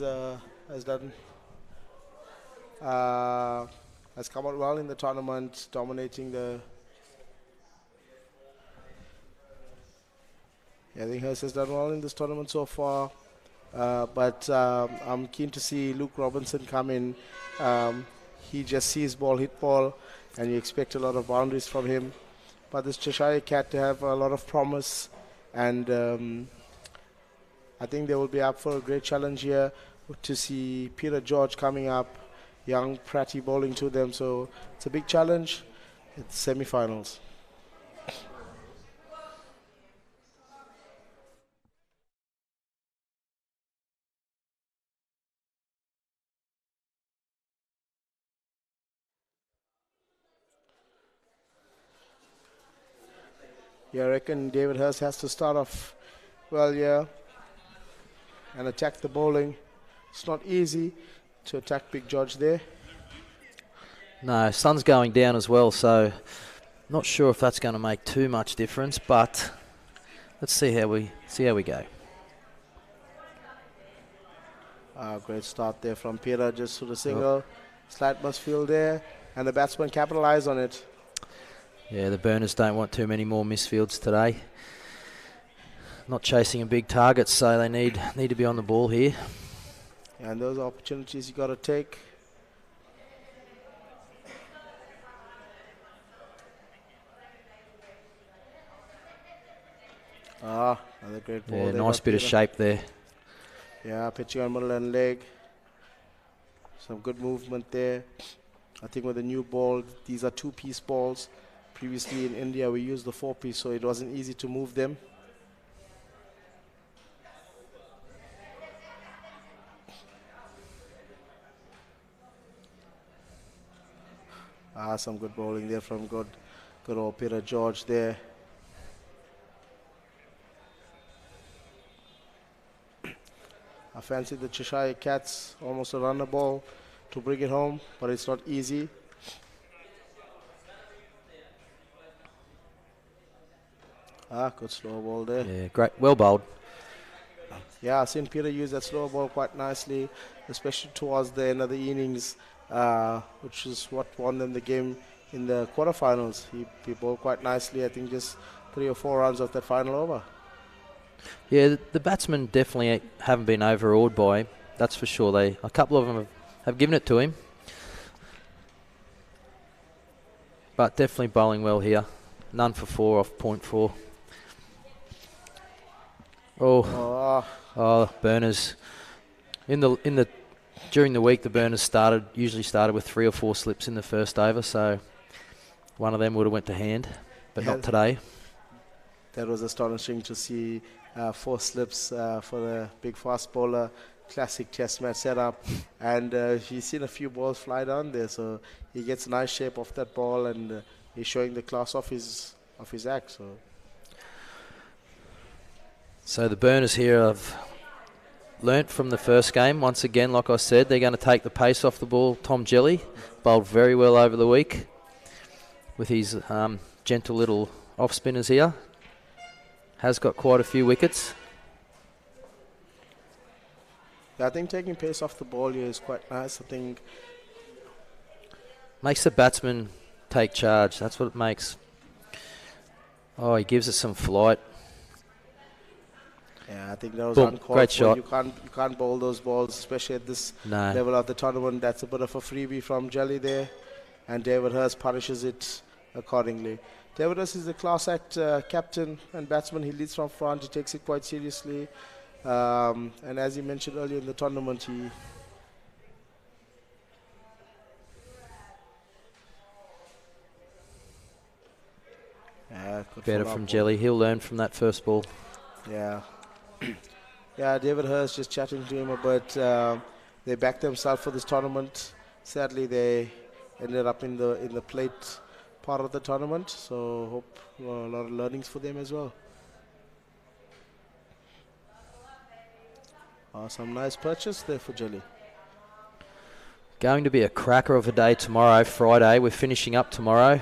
come out well in the tournament, dominating the. Yeah, I think Hurst has done well in this tournament so far, but I'm keen to see Luke Robinson come in. He just sees ball, hit ball, and you expect a lot of boundaries from him. But this Cheshire Cat to have a lot of promise, and I think they will be up for a great challenge here to see Peter George coming up, young Pratty bowling to them. So it's a big challenge. It's semi-finals. Yeah, I reckon David Hurst has to start off well here and attack the bowling. It's not easy to attack Big George there. No, sun's going down as well, so not sure if that's going to make too much difference, but let's see how we go. Great start there from Peter, just to the single. Slight misfield there, and the batsman capitalised on it. Yeah, the Burners don't want too many more misfields today. Not chasing a big target, so they need to be on the ball here. And those opportunities you got to take. Another great ball. Yeah, nice bit of shape there. Yeah, pitching on middle and leg. Some good movement there. I think with the new ball, these are two-piece balls. Previously in India, we used the four-piece, so it wasn't easy to move them. Some good bowling there from good old Peter George there. I fancy the Cheshire Cats almost a runner ball to bring it home, but it's not easy. Good slow ball there. Yeah, great. Well bowled. Yeah, I've seen Peter use that slow ball quite nicely, especially towards the end of the innings, which is what won them the game in the quarterfinals. He bowled quite nicely, I think just 3 or 4 runs off that final over. Yeah, the batsmen definitely haven't been overawed by him. That's for sure. A couple of them have given it to him. But definitely bowling well here. None for 4 off .4. Oh, Burners. During the week, the Burners usually started with 3 or 4 slips in the first over, so one of them would have went to hand, but not today. That was astonishing to see 4 slips for the big fast bowler. Classic test match setup, and he's seen a few balls fly down there, so he gets nice shape off that ball, and he's showing the class of his act. So the Burners here have learnt from the first game. Once again, like I said, they're going to take the pace off the ball. Tom Jelly bowled very well over the week with his gentle little off spinners here. Has got quite a few wickets. I think taking pace off the ball here is quite nice. I think makes the batsman take charge. That's what it makes. Oh, he gives us some flight. Yeah, I think that was Boom, uncalled great for. shot. You can't bowl those balls, especially at this level of the tournament. That's a bit of a freebie from Jelly there, and David Hurst punishes it accordingly. David Hurst is a class act captain and batsman. He leads from front. He takes it quite seriously. And as he mentioned earlier in the tournament, better from Jelly. He'll learn from that first ball. Yeah. Yeah, David Hurst just chatting to him about they backed themselves for this tournament. Sadly, they ended up in the plate part of the tournament. So hope a lot of learnings for them as well. Some nice purchase there for Jelly. Going to be a cracker of a day tomorrow, Friday. We're finishing up tomorrow.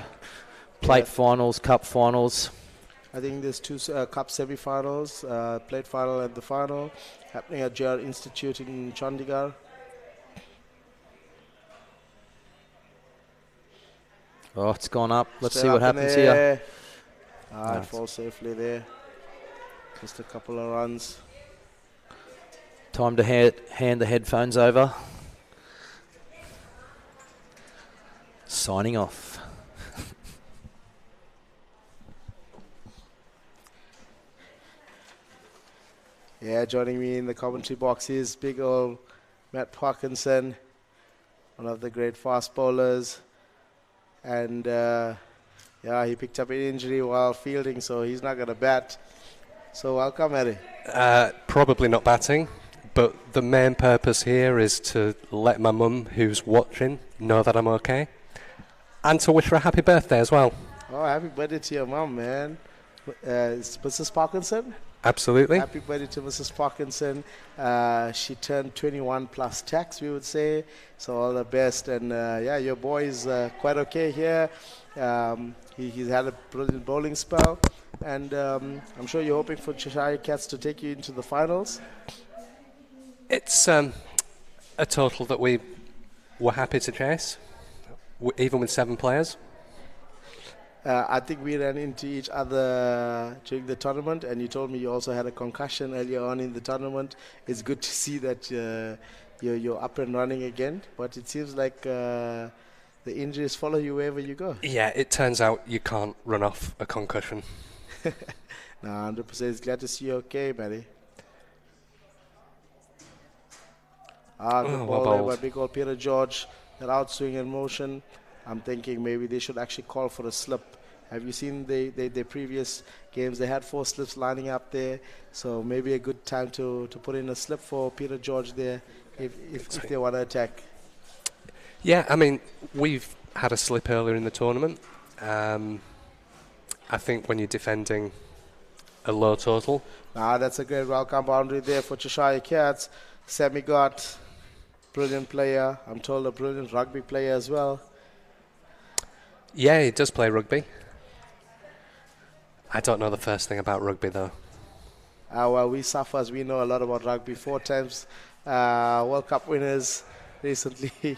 Plate finals, cup finals. I think there's two cup semi-finals, plate final and the final, happening at JR Institute in Chandigarh. Oh, it's gone up. Let's Straight see what up in happens the air. here. It falls safely there. Just a couple of runs. Time to hand the headphones over. Signing off. Yeah, joining me in the commentary box is big old Matt Parkinson, one of the great fast bowlers. And he picked up an injury while fielding, so he's not going to bat. So welcome, Eddie. Probably not batting, but the main purpose here is to let my mum, who's watching, know that I'm okay, and to wish her a happy birthday as well. Oh, happy birthday to your mum, man. Is Mrs. Parkinson? Absolutely. Happy birthday to Mrs. Parkinson. She turned 21 plus tax, we would say. So all the best. And your boy is quite okay here. He's had a brilliant bowling spell. And I'm sure you're hoping for Cheshire Cats to take you into the finals. It's a total that we were happy to chase, even with 7 players. I think we ran into each other during the tournament, and you told me you also had a concussion earlier on in the tournament. It's good to see that you're up and running again, but it seems like the injuries follow you wherever you go. Yeah, it turns out you can't run off a concussion. No, 100%. It's glad to see you okay, Matty. Good ball there by big old Peter George. That outswing in motion. I'm thinking maybe they should actually call for a slip. Have you seen the previous games? They had 4 slips lining up there. So maybe a good time to put in a slip for Peter George there if they want to attack. Yeah, I mean, we've had a slip earlier in the tournament. I think when you're defending a low total. That's a great welcome boundary there for Cheshire Cats. Sammy Gott, brilliant player. I'm told a brilliant rugby player as well. Yeah, he does play rugby. I don't know the first thing about rugby, though. Well, we Suffers, we know a lot about rugby. 4 times World Cup winners recently.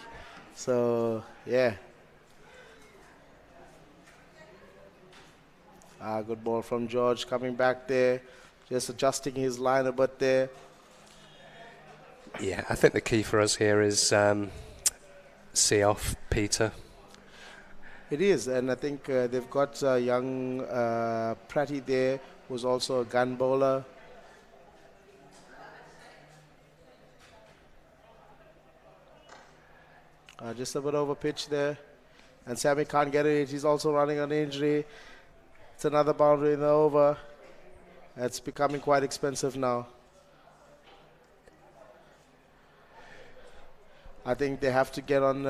So, yeah. Good ball from George coming back there. Just adjusting his line a bit there. Yeah, I think the key for us here is see off Peter. It is, and I think they've got young Pratty there, who's also a gun bowler. Just a bit over pitch there. And Sammy can't get it. He's also running on injury. It's another boundary in the over. It's becoming quite expensive now. I think they have to get on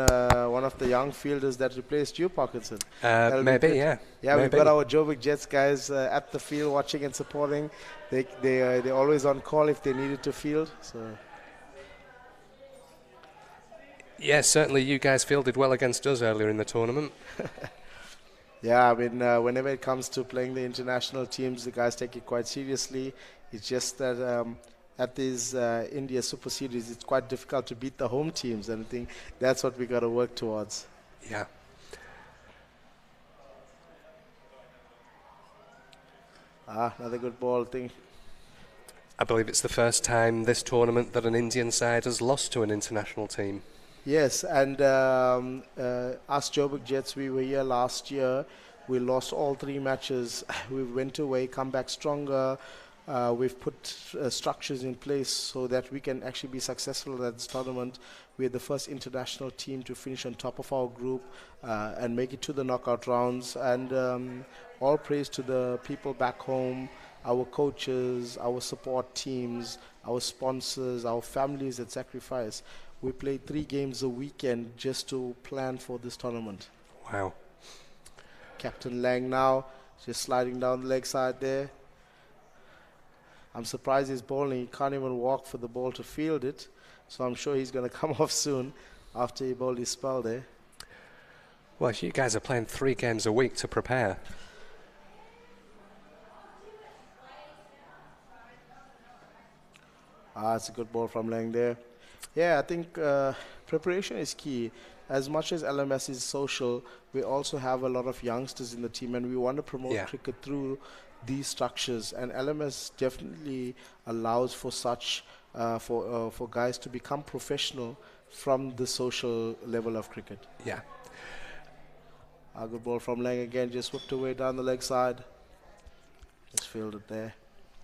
one of the young fielders that replaced you, Parkinson. Maybe, yeah. Yeah, maybe. We've got our Joburg Jets guys at the field watching and supporting. They're always on call if they needed to field. So. Yeah, certainly you guys fielded well against us earlier in the tournament. Yeah, I mean, whenever it comes to playing the international teams, the guys take it quite seriously. It's just that at these India Super Series, it's quite difficult to beat the home teams, and I think that's what we got to work towards. Yeah. Another good ball thing. I believe it's the first time this tournament that an Indian side has lost to an international team. Yes, and us Joburg Jets, we were here last year We lost all 3 matches. We went away, come back stronger. We've put structures in place so that we can actually be successful at this tournament. We're the first international team to finish on top of our group and make it to the knockout rounds. And all praise to the people back home, our coaches, our support teams, our sponsors, our families that sacrifice. We played 3 games a weekend just to plan for this tournament. Wow. Captain Lang now just sliding down the leg side there. I'm surprised he's bowling. He can't even walk for the ball to field it. So I'm sure he's going to come off soon after he bowled his spell there. Well, you guys are playing 3 games a week to prepare. It's a good ball from Lang there. Yeah, I think preparation is key. As much as LMS is social, we also have a lot of youngsters in the team, and we want to promote cricket through these structures. And LMS definitely allows for such, for guys to become professional from the social level of cricket. Yeah. A good ball from Lang again, just whipped away down the leg side. Just fielded there.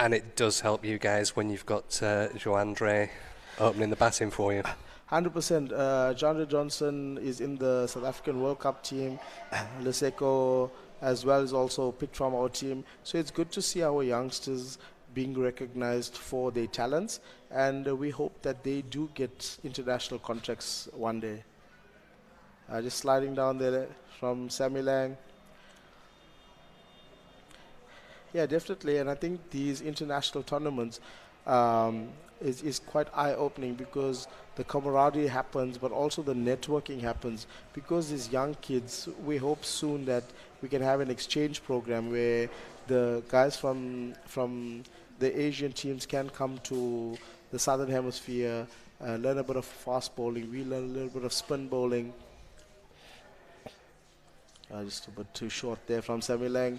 And it does help you guys when you've got Joandre opening the batting for you. 100%. John Johnson is in the South African World Cup team. Leseko as well is also picked from our team. So it's good to see our youngsters being recognized for their talents. And we hope that they do get international contracts one day. Just sliding down there from Sammy Lang. Yeah, definitely. And I think these international tournaments is quite eye-opening because the camaraderie happens, but also the networking happens. Because these young kids, we hope soon that we can have an exchange program where the guys from the Asian teams can come to the Southern Hemisphere, learn a bit of fast bowling. We learn a little bit of spin bowling. Just a bit too short there from Sammy Lang.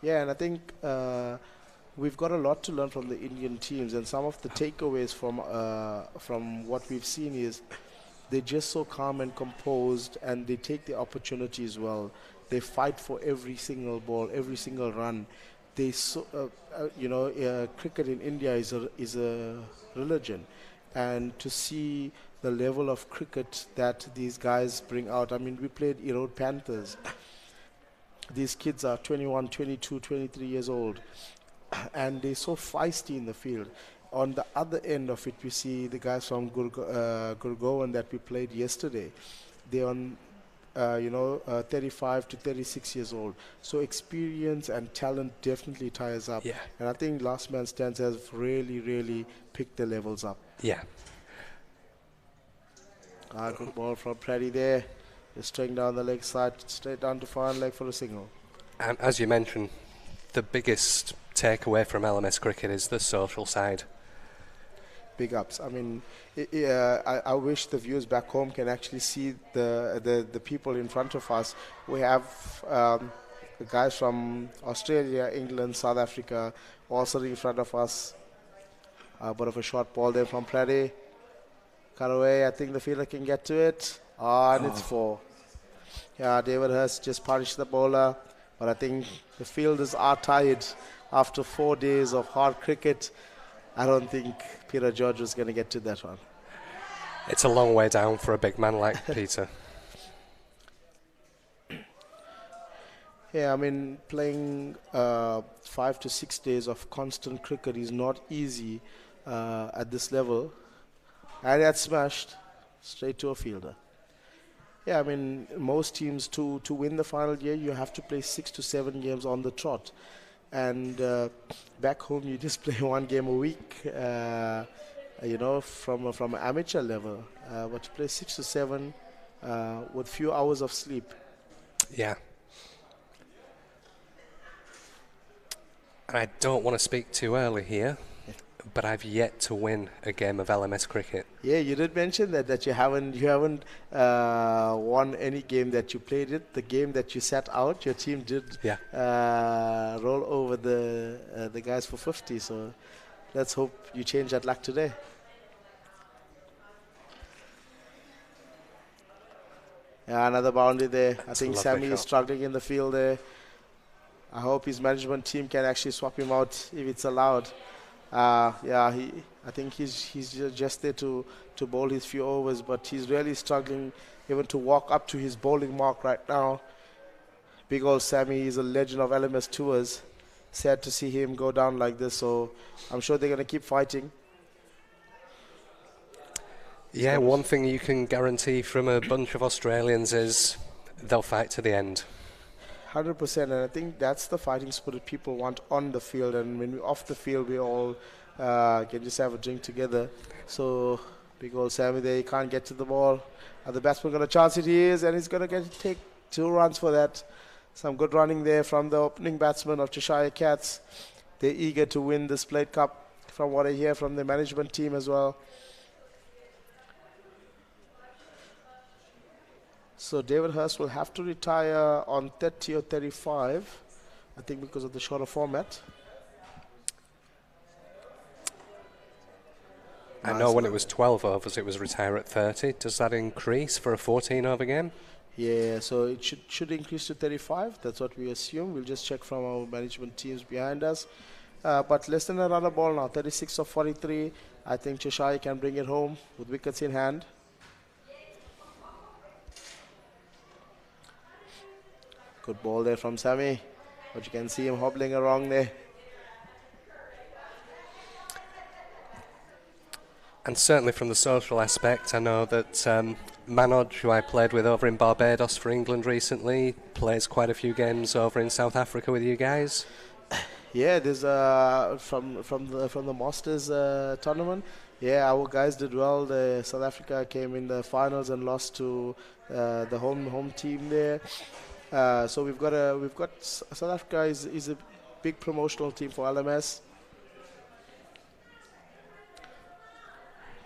Yeah, and I think we've got a lot to learn from the Indian teams, and some of the takeaways from what we've seen is they're just so calm and composed, and they take the opportunities well. They fight for every single ball, every single run. They cricket in India is a religion, and to see the level of cricket that these guys bring out. I mean, we played Erode Panthers. These kids are 21, 22, 23 years old, and they're so feisty in the field. On the other end of it, we see the guys from Gurgaon that we played yesterday. They're on, 35 to 36 years old. So experience and talent definitely ties up. Yeah. And I think Last Man Stands has really, really picked the levels up. Yeah. Good ball from Preddy there. Just straight down the leg side, straight down to far leg for a single. And as you mentioned, the biggest takeaway from LMS cricket is the social side. Big ups. I mean, I wish the viewers back home can actually see the people in front of us. We have the guys from Australia, England, South Africa all sitting in front of us. A bit of a short ball there from Preddy. Cut away. I think the fielder can get to it. And it's 4. Yeah, David Hurst just punished the bowler. But I think the fielders are tired after 4 days of hard cricket. I don't think Peter George was going to get to that one. It's a long way down for a big man like Peter. Yeah, I mean, playing 5 to 6 days of constant cricket is not easy at this level. And that's smashed straight to a fielder. Yeah, I mean, most teams to win the final year, you have to play 6 to 7 games on the trot. And back home, you just play 1 game a week, from an amateur level. But you play 6 to 7 with few hours of sleep. Yeah. And I don't want to speak too early here, but I've yet to win a game of LMS cricket. Yeah, you did mention that you haven't won any game that you played it. The game that you sat out, your team did roll over the guys for 50. So let's hope you change that luck today. Yeah, another boundary there. That's I a think lovely Sammy is shot. struggling in the field there. I hope his management team can actually swap him out if it's allowed. I think he's just there to bowl his few overs, but he's really struggling even to walk up to his bowling mark right now. Big old Sammy is a legend of LMS tours. Sad to see him go down like this, so I'm sure they're going to keep fighting. Yeah, one thing you can guarantee from a bunch of Australians is they'll fight to the end. 100%, and I think that's the fighting spirit people want on the field, and when we're off the field, we all can just have a drink together. So, big old Sammy there, he can't get to the ball. The batsman got a chance, it is, and he's going to take 2 runs for that. Some good running there from the opening batsman of Cheshire Cats. They're eager to win this Plate Cup, from what I hear from the management team as well. So David Hurst will have to retire on 30 or 35, I think, because of the shorter format. I know when it was 12 overs, it was retire at 30. Does that increase for a 14-over game? Yeah, so it should increase to 35. That's what we assume. We'll just check from our management teams behind us. But less than a run a ball now, 36 of 43. I think Cheshire can bring it home with wickets in hand. Good ball there from Sammy, but you can see him hobbling around there. And certainly from the social aspect, I know that Manoj, who I played with over in Barbados for England recently, plays quite a few games over in South Africa with you guys. Yeah, there's from the Masters tournament. Yeah, our guys did well. The South Africa came in the finals and lost to the home team there. So we've got South Africa is a big promotional team for LMS.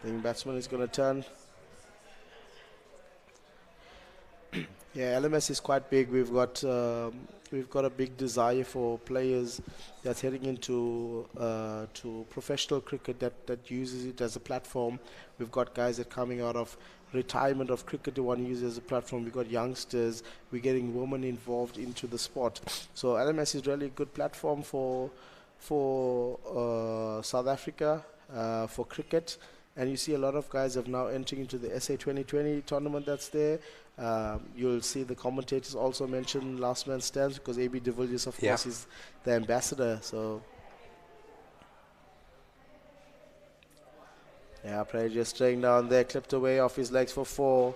I think batsman is going to turn. Yeah, LMS is quite big. We've got a big desire for players that's heading into to professional cricket that uses it as a platform. We've got guys that are coming out of retirement of cricket who want to use it as a platform. We've got youngsters. We're getting women involved into the sport. So LMS is really a good platform for South Africa for cricket. And you see a lot of guys have now entering into the SA 2020 tournament that's there. You'll see the commentators also mention last man stands because AB de Villiers, of course, is the ambassador. So, yeah, Prey just staying down there, clipped away off his legs for 4.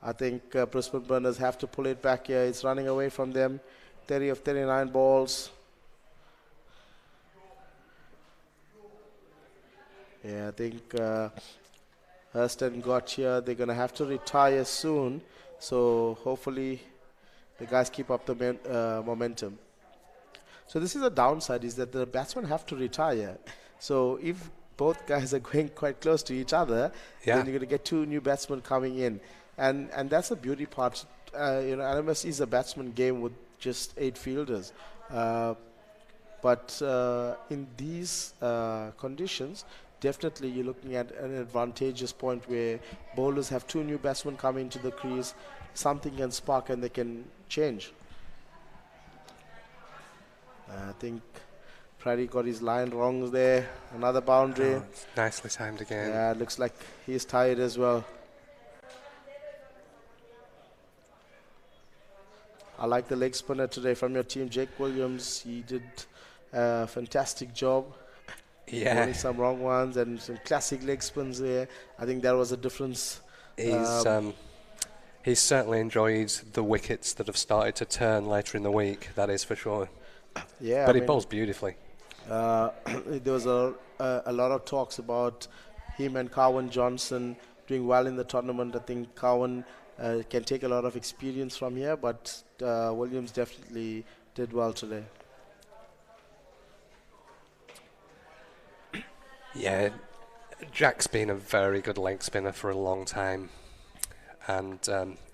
I think Brisbane Burners have to pull it back here. It's running away from them. 30 of 39 balls. Yeah, I think Hurst and Gotch here, they're going to have to retire soon. So hopefully the guys keep up the momentum. So this is a downside, is that the batsmen have to retire. So if both guys are going quite close to each other, then you're going to get 2 new batsmen coming in. And that's the beauty part. LMS is a batsman game with just 8 fielders. But in these conditions, definitely you're looking at an advantageous point where bowlers have 2 new batsmen coming into the crease, something can spark and they can change. I think Prady got his line wrong there. Another boundary. Oh, nicely timed again. Yeah, looks like he's tired as well. I like the leg spinner today from your team, Jake Williams. He did a fantastic job. Yeah. Only some wrong ones and some classic leg spins there. I think that was a difference. He's certainly enjoyed the wickets that have started to turn later in the week, that is for sure. Yeah, but he bowls beautifully. There was a lot of talks about him and Cowan Johnson doing well in the tournament. I think Cowan can take a lot of experience from here, but Williams definitely did well today. Yeah, Jack's been a very good leg spinner for a long time, and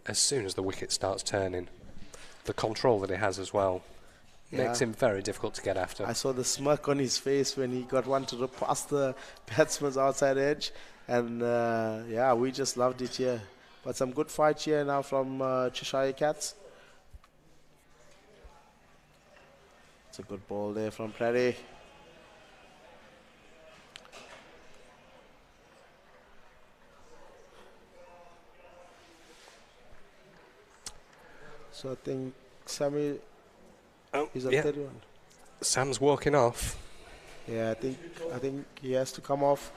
as soon as the wicket starts turning, the control that he has as well makes him very difficult to get after. I saw the smirk on his face when he got one to past the batsman's outside edge, and we just loved it here. But some good fight here now from Cheshire Cats. It's a good ball there from Prairie. So I think Sammy is on 31. Sam's walking off. Yeah, I think he has to come off.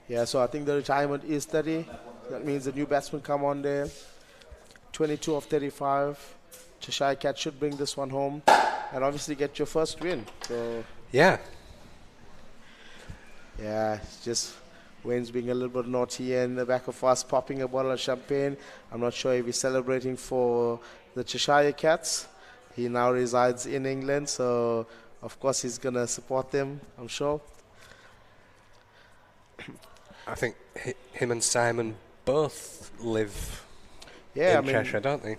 Yeah, so I think the retirement is 30. That means the new batsman come on there. 22 of 35. Cheshire Cat should bring this one home and obviously get your first win. So Yeah. yeah, it's just Wayne's being a little bit naughty in the back of us, popping a bottle of champagne. I'm not sure if he's celebrating for the Cheshire Cats. He now resides in England, so of course he's going to support them, I'm sure. I think him and Simon both live Yeah, in Cheshire, don't they?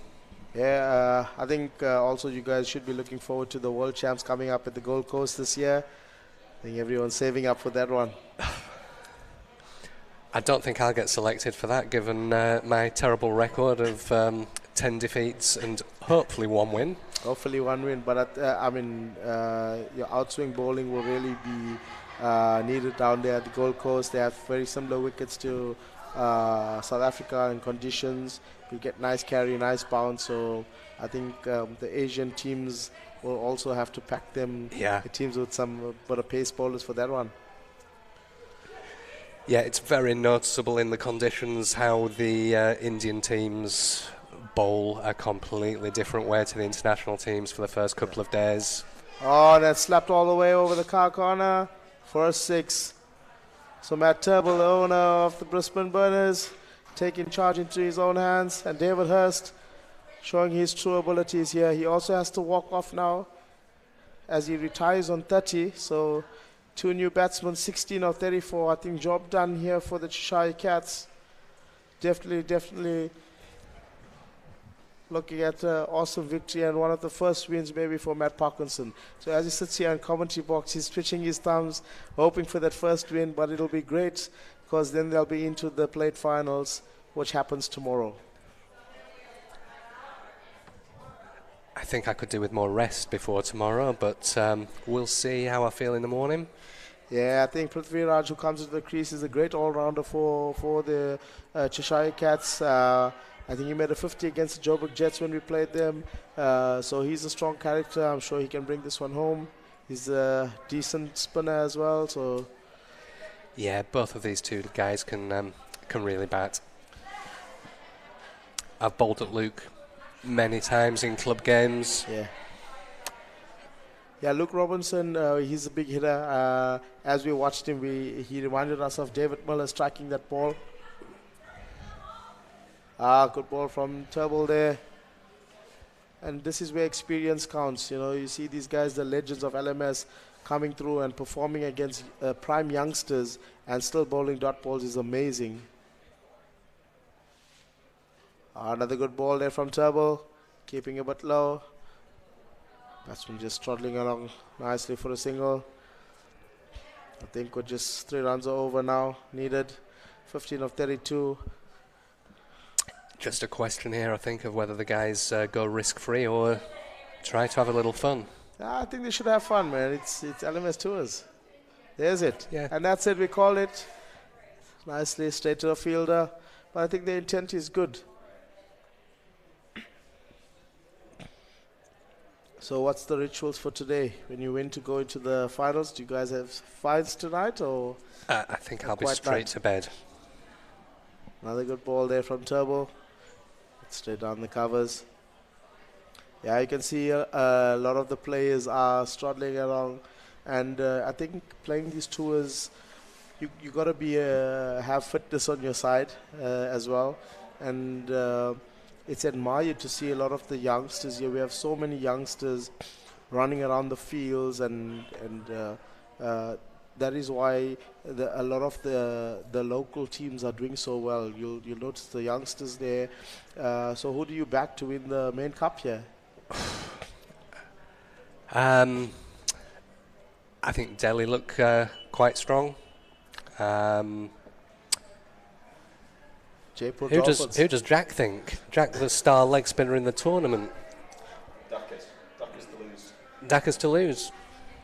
Yeah, I think also you guys should be looking forward to the World Champs coming up at the Gold Coast this year. I think everyone's saving up for that one. I don't think I'll get selected for that, given my terrible record of 10 defeats and hopefully 1 win. Hopefully 1 win, but your outswing bowling will really be needed down there at the Gold Coast. They have very similar wickets to South Africa in conditions. You get nice carry, nice bounce. So I think the Asian teams will also have to pack them. Yeah. The teams with some better pace bowlers for that one. Yeah, it's very noticeable in the conditions how the Indian teams bowl a completely different way to the international teams for the first couple of days. Oh, that slapped all the way over the car corner for a 6. So Matt Turnbull, the owner of the Brisbane Burners, taking charge into his own hands, and David Hurst showing his true abilities here. He also has to walk off now as he retires on 30. So 2 new batsmen, 16 of 34. I think job done here for the Cheshire Cats. Definitely looking at an awesome victory and one of the first wins maybe for Matt Parkinson. So as he sits here in commentary box, he's twitching his thumbs, hoping for that first win, but it'll be great because then they'll be into the plate finals, which happens tomorrow. I think I could do with more rest before tomorrow, but we'll see how I feel in the morning. Yeah, I think Prithvi Raj, who comes into the crease, is a great all-rounder for the Cheshire Cats. I think he made a 50 against the Joburg Jets when we played them. So he's a strong character. I'm sure he can bring this one home. He's a decent spinner as well. So yeah, both of these two guys can really bat. I've bowled at Luke many times in club games. Yeah, Luke Robinson, he's a big hitter. As we watched him, he reminded us of David Miller striking that ball. Good ball from Turnbull there. And this is where experience counts. You know, you see these guys, the legends of LMS, coming through and performing against prime youngsters and still bowling dot balls is amazing. Another good ball there from Turnbull, keeping a bit low. Batsman just trotting along nicely for a single. I think we're just 3 runs over now, needed. 15 of 32. Just a question here, I think, of whether the guys go risk-free or try to have a little fun. I think they should have fun, man. It's LMS Tours. There's it. Yeah. And that's it, we call it. Nicely straight to the fielder. But I think the intent is good. So what's the rituals for today? When you win to go into the finals, do you guys have fights tonight? Or I think I'll be straight to bed. Another good ball there from Turbo. Straight down the covers. Yeah, you can see a lot of the players are struggling along. And I think playing these tours, you got to be have fitness on your side as well. And it's admired to see a lot of the youngsters here. We have so many youngsters running around the fields, and that is why a lot of the local teams are doing so well. You'll notice the youngsters there. So who do you back to win the main cup here? I think Delhi look quite strong. Jaipur Who Dolphins. does Jack think? Jack, the star leg spinner in the tournament. Dakka's to lose.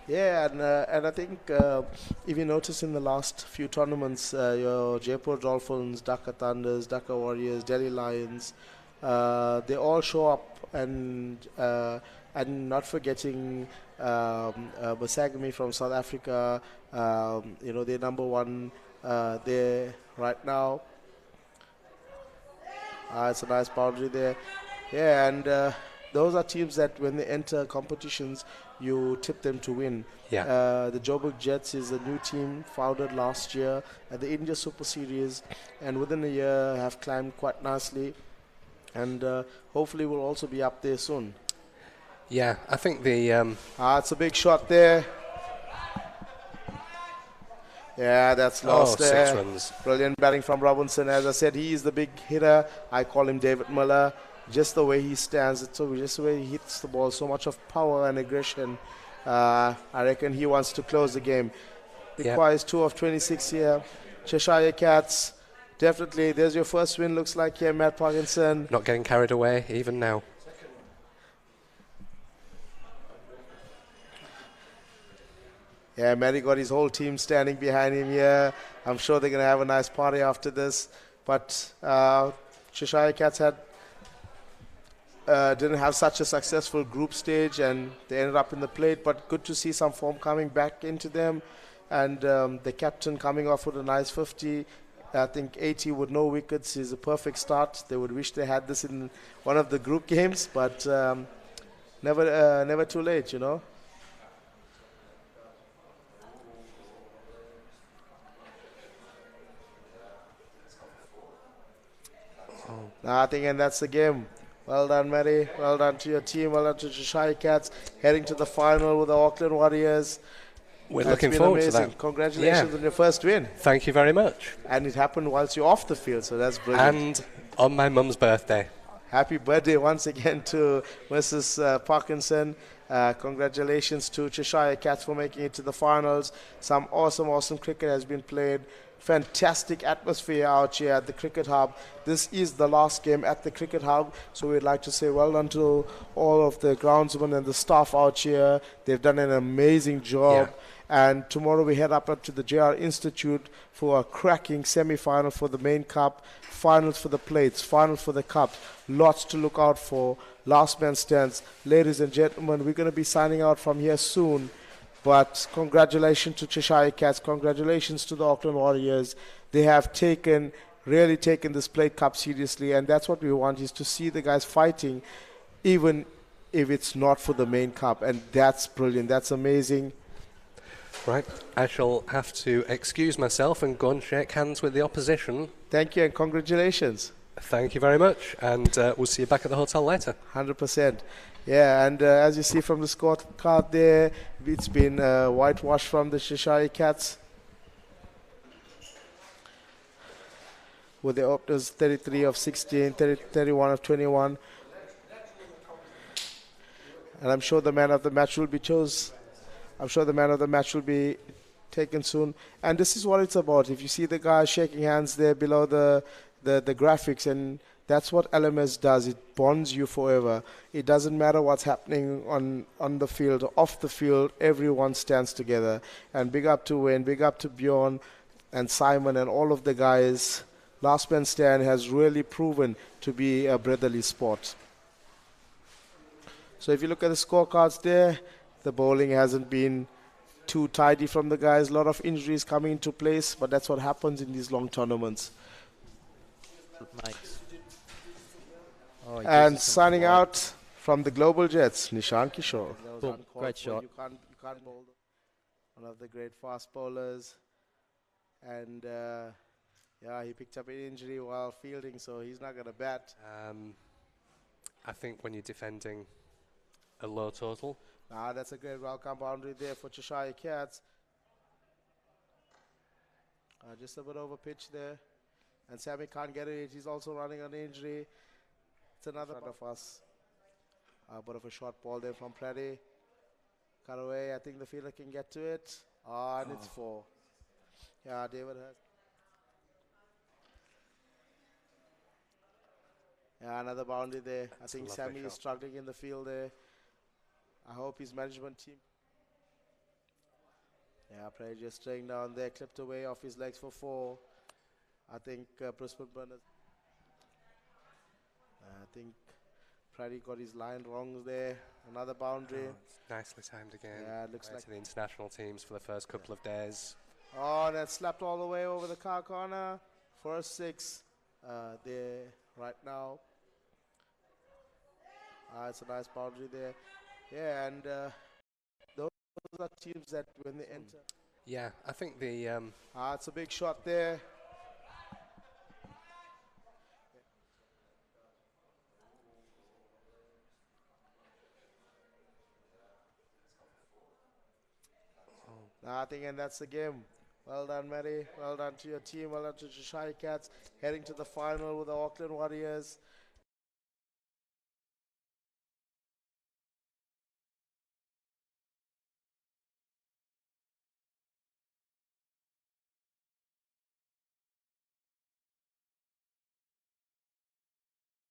Yeah, and I think if you notice in the last few tournaments, your Jaipur Dolphins, Dhaka Thunders, Dhaka Warriors, Delhi Lions, they all show up, and not forgetting Basagami from South Africa. They're number one there right now. It's a nice boundary there. Yeah, and those are teams that when they enter competitions, you tip them to win. Yeah. The Joburg Jets is a new team founded last year at the India Super Series, and within a year have climbed quite nicely, and hopefully will also be up there soon. Yeah, I think the... It's a big shot there. Yeah, that's lost there. 6 runs. Brilliant batting from Robinson. As I said, he is the big hitter. I call him David Miller. Just the way he stands, just the way he hits the ball, so much of power and aggression. I reckon he wants to close the game. Requires 2 of 26 here. Cheshire Cats, definitely. There's your first win, looks like here, Matt Parkinson. Not getting carried away, even now. Yeah, Matty got his whole team standing behind him here. I'm sure they're going to have a nice party after this. But Cheshire Cats didn't have such a successful group stage, and they ended up in the plate. But good to see some form coming back into them. And the captain coming off with a nice 50. I think 80 with no wickets is a perfect start. They would wish they had this in one of the group games, but never too late, you know. I think, and that's the game. Well done, Mary. Well done to your team. Well done to Cheshire Cats. Heading to the final with the Auckland Warriors. We're looking forward to that. Congratulations on your first win. Thank you very much. And it happened whilst you're off the field, so that's brilliant. And on my mum's birthday. Happy birthday once again to Mrs. Parkinson. Congratulations to Cheshire Cats for making it to the finals. Some awesome cricket has been played. Fantastic atmosphere out here at the Cricket Hub. This is the last game at the Cricket Hub, so we'd like to say well done to all of the groundsmen and the staff out here. They've done an amazing job. Yeah. And tomorrow we head up to the JR Institute for a cracking semi-final for the main cup, finals for the plates, finals for the cups. Lots to look out for. Last man stands. Ladies and gentlemen, we're going to be signing out from here soon. But congratulations to Cheshire Cats. Congratulations to the Auckland Warriors. They have really taken this plate cup seriously, and that's what we want, is to see the guys fighting, even if it's not for the main cup. And that's brilliant. That's amazing. Right, I shall have to excuse myself and go and shake hands with the opposition. Thank you and congratulations. Thank you very much, and we'll see you back at the hotel later. 100%. Yeah, and as you see from the scorecard there, it's been whitewashed from the Cheshire Cats, with the openers 33 of 16, 31 of 21. And I'm sure the man of the match will be chosen. I'm sure the man of the match will be taken soon. And this is what it's about. If you see the guys shaking hands there below the graphics, and that's what LMS does. It bonds you forever. It doesn't matter what's happening on the field, off the field, everyone stands together. And big up to Wayne, big up to Bjorn and Simon and all of the guys. Last Man Stand has really proven to be a brotherly sport. So if you look at the scorecards there, the bowling hasn't been too tidy from the guys. A lot of injuries coming into place, but that's what happens in these long tournaments. And signing out from the Global Jets, Nishan Kishore. Boom. Great shot. You can't bowl one of the great fast bowlers. And he picked up an injury while fielding, so he's not going to bat. I think when you're defending a low total. That's a great welcome boundary there for Cheshire Cats. Just a bit over pitch there. And Sammy can't get it. He's also running on injury. It's another one of us. A bit of a short ball there from Praddy. Cut away. I think the fielder can get to it. And it's 4. Yeah, David has. Yeah, another boundary there. I think lovely Sammy is shot. struggling in the field there. I hope his management team. Yeah, Prey just staying down there, clipped away off his legs for 4. I think Brisbane Burners. I think Prady got his line wrong there. Another boundary. Oh, it's nicely timed again. Yeah, it looks Away like. to the international teams for the first couple of days. Oh, that slapped all the way over the car corner for a 6 there right now. It's a nice boundary there. Yeah, and those are teams that when they enter. Yeah, I think the It's a big shot there. I think, and that's the game. Well done, Mary. Well done to your team. Well done to Cheshire Cats. Heading to the final with the Auckland Warriors.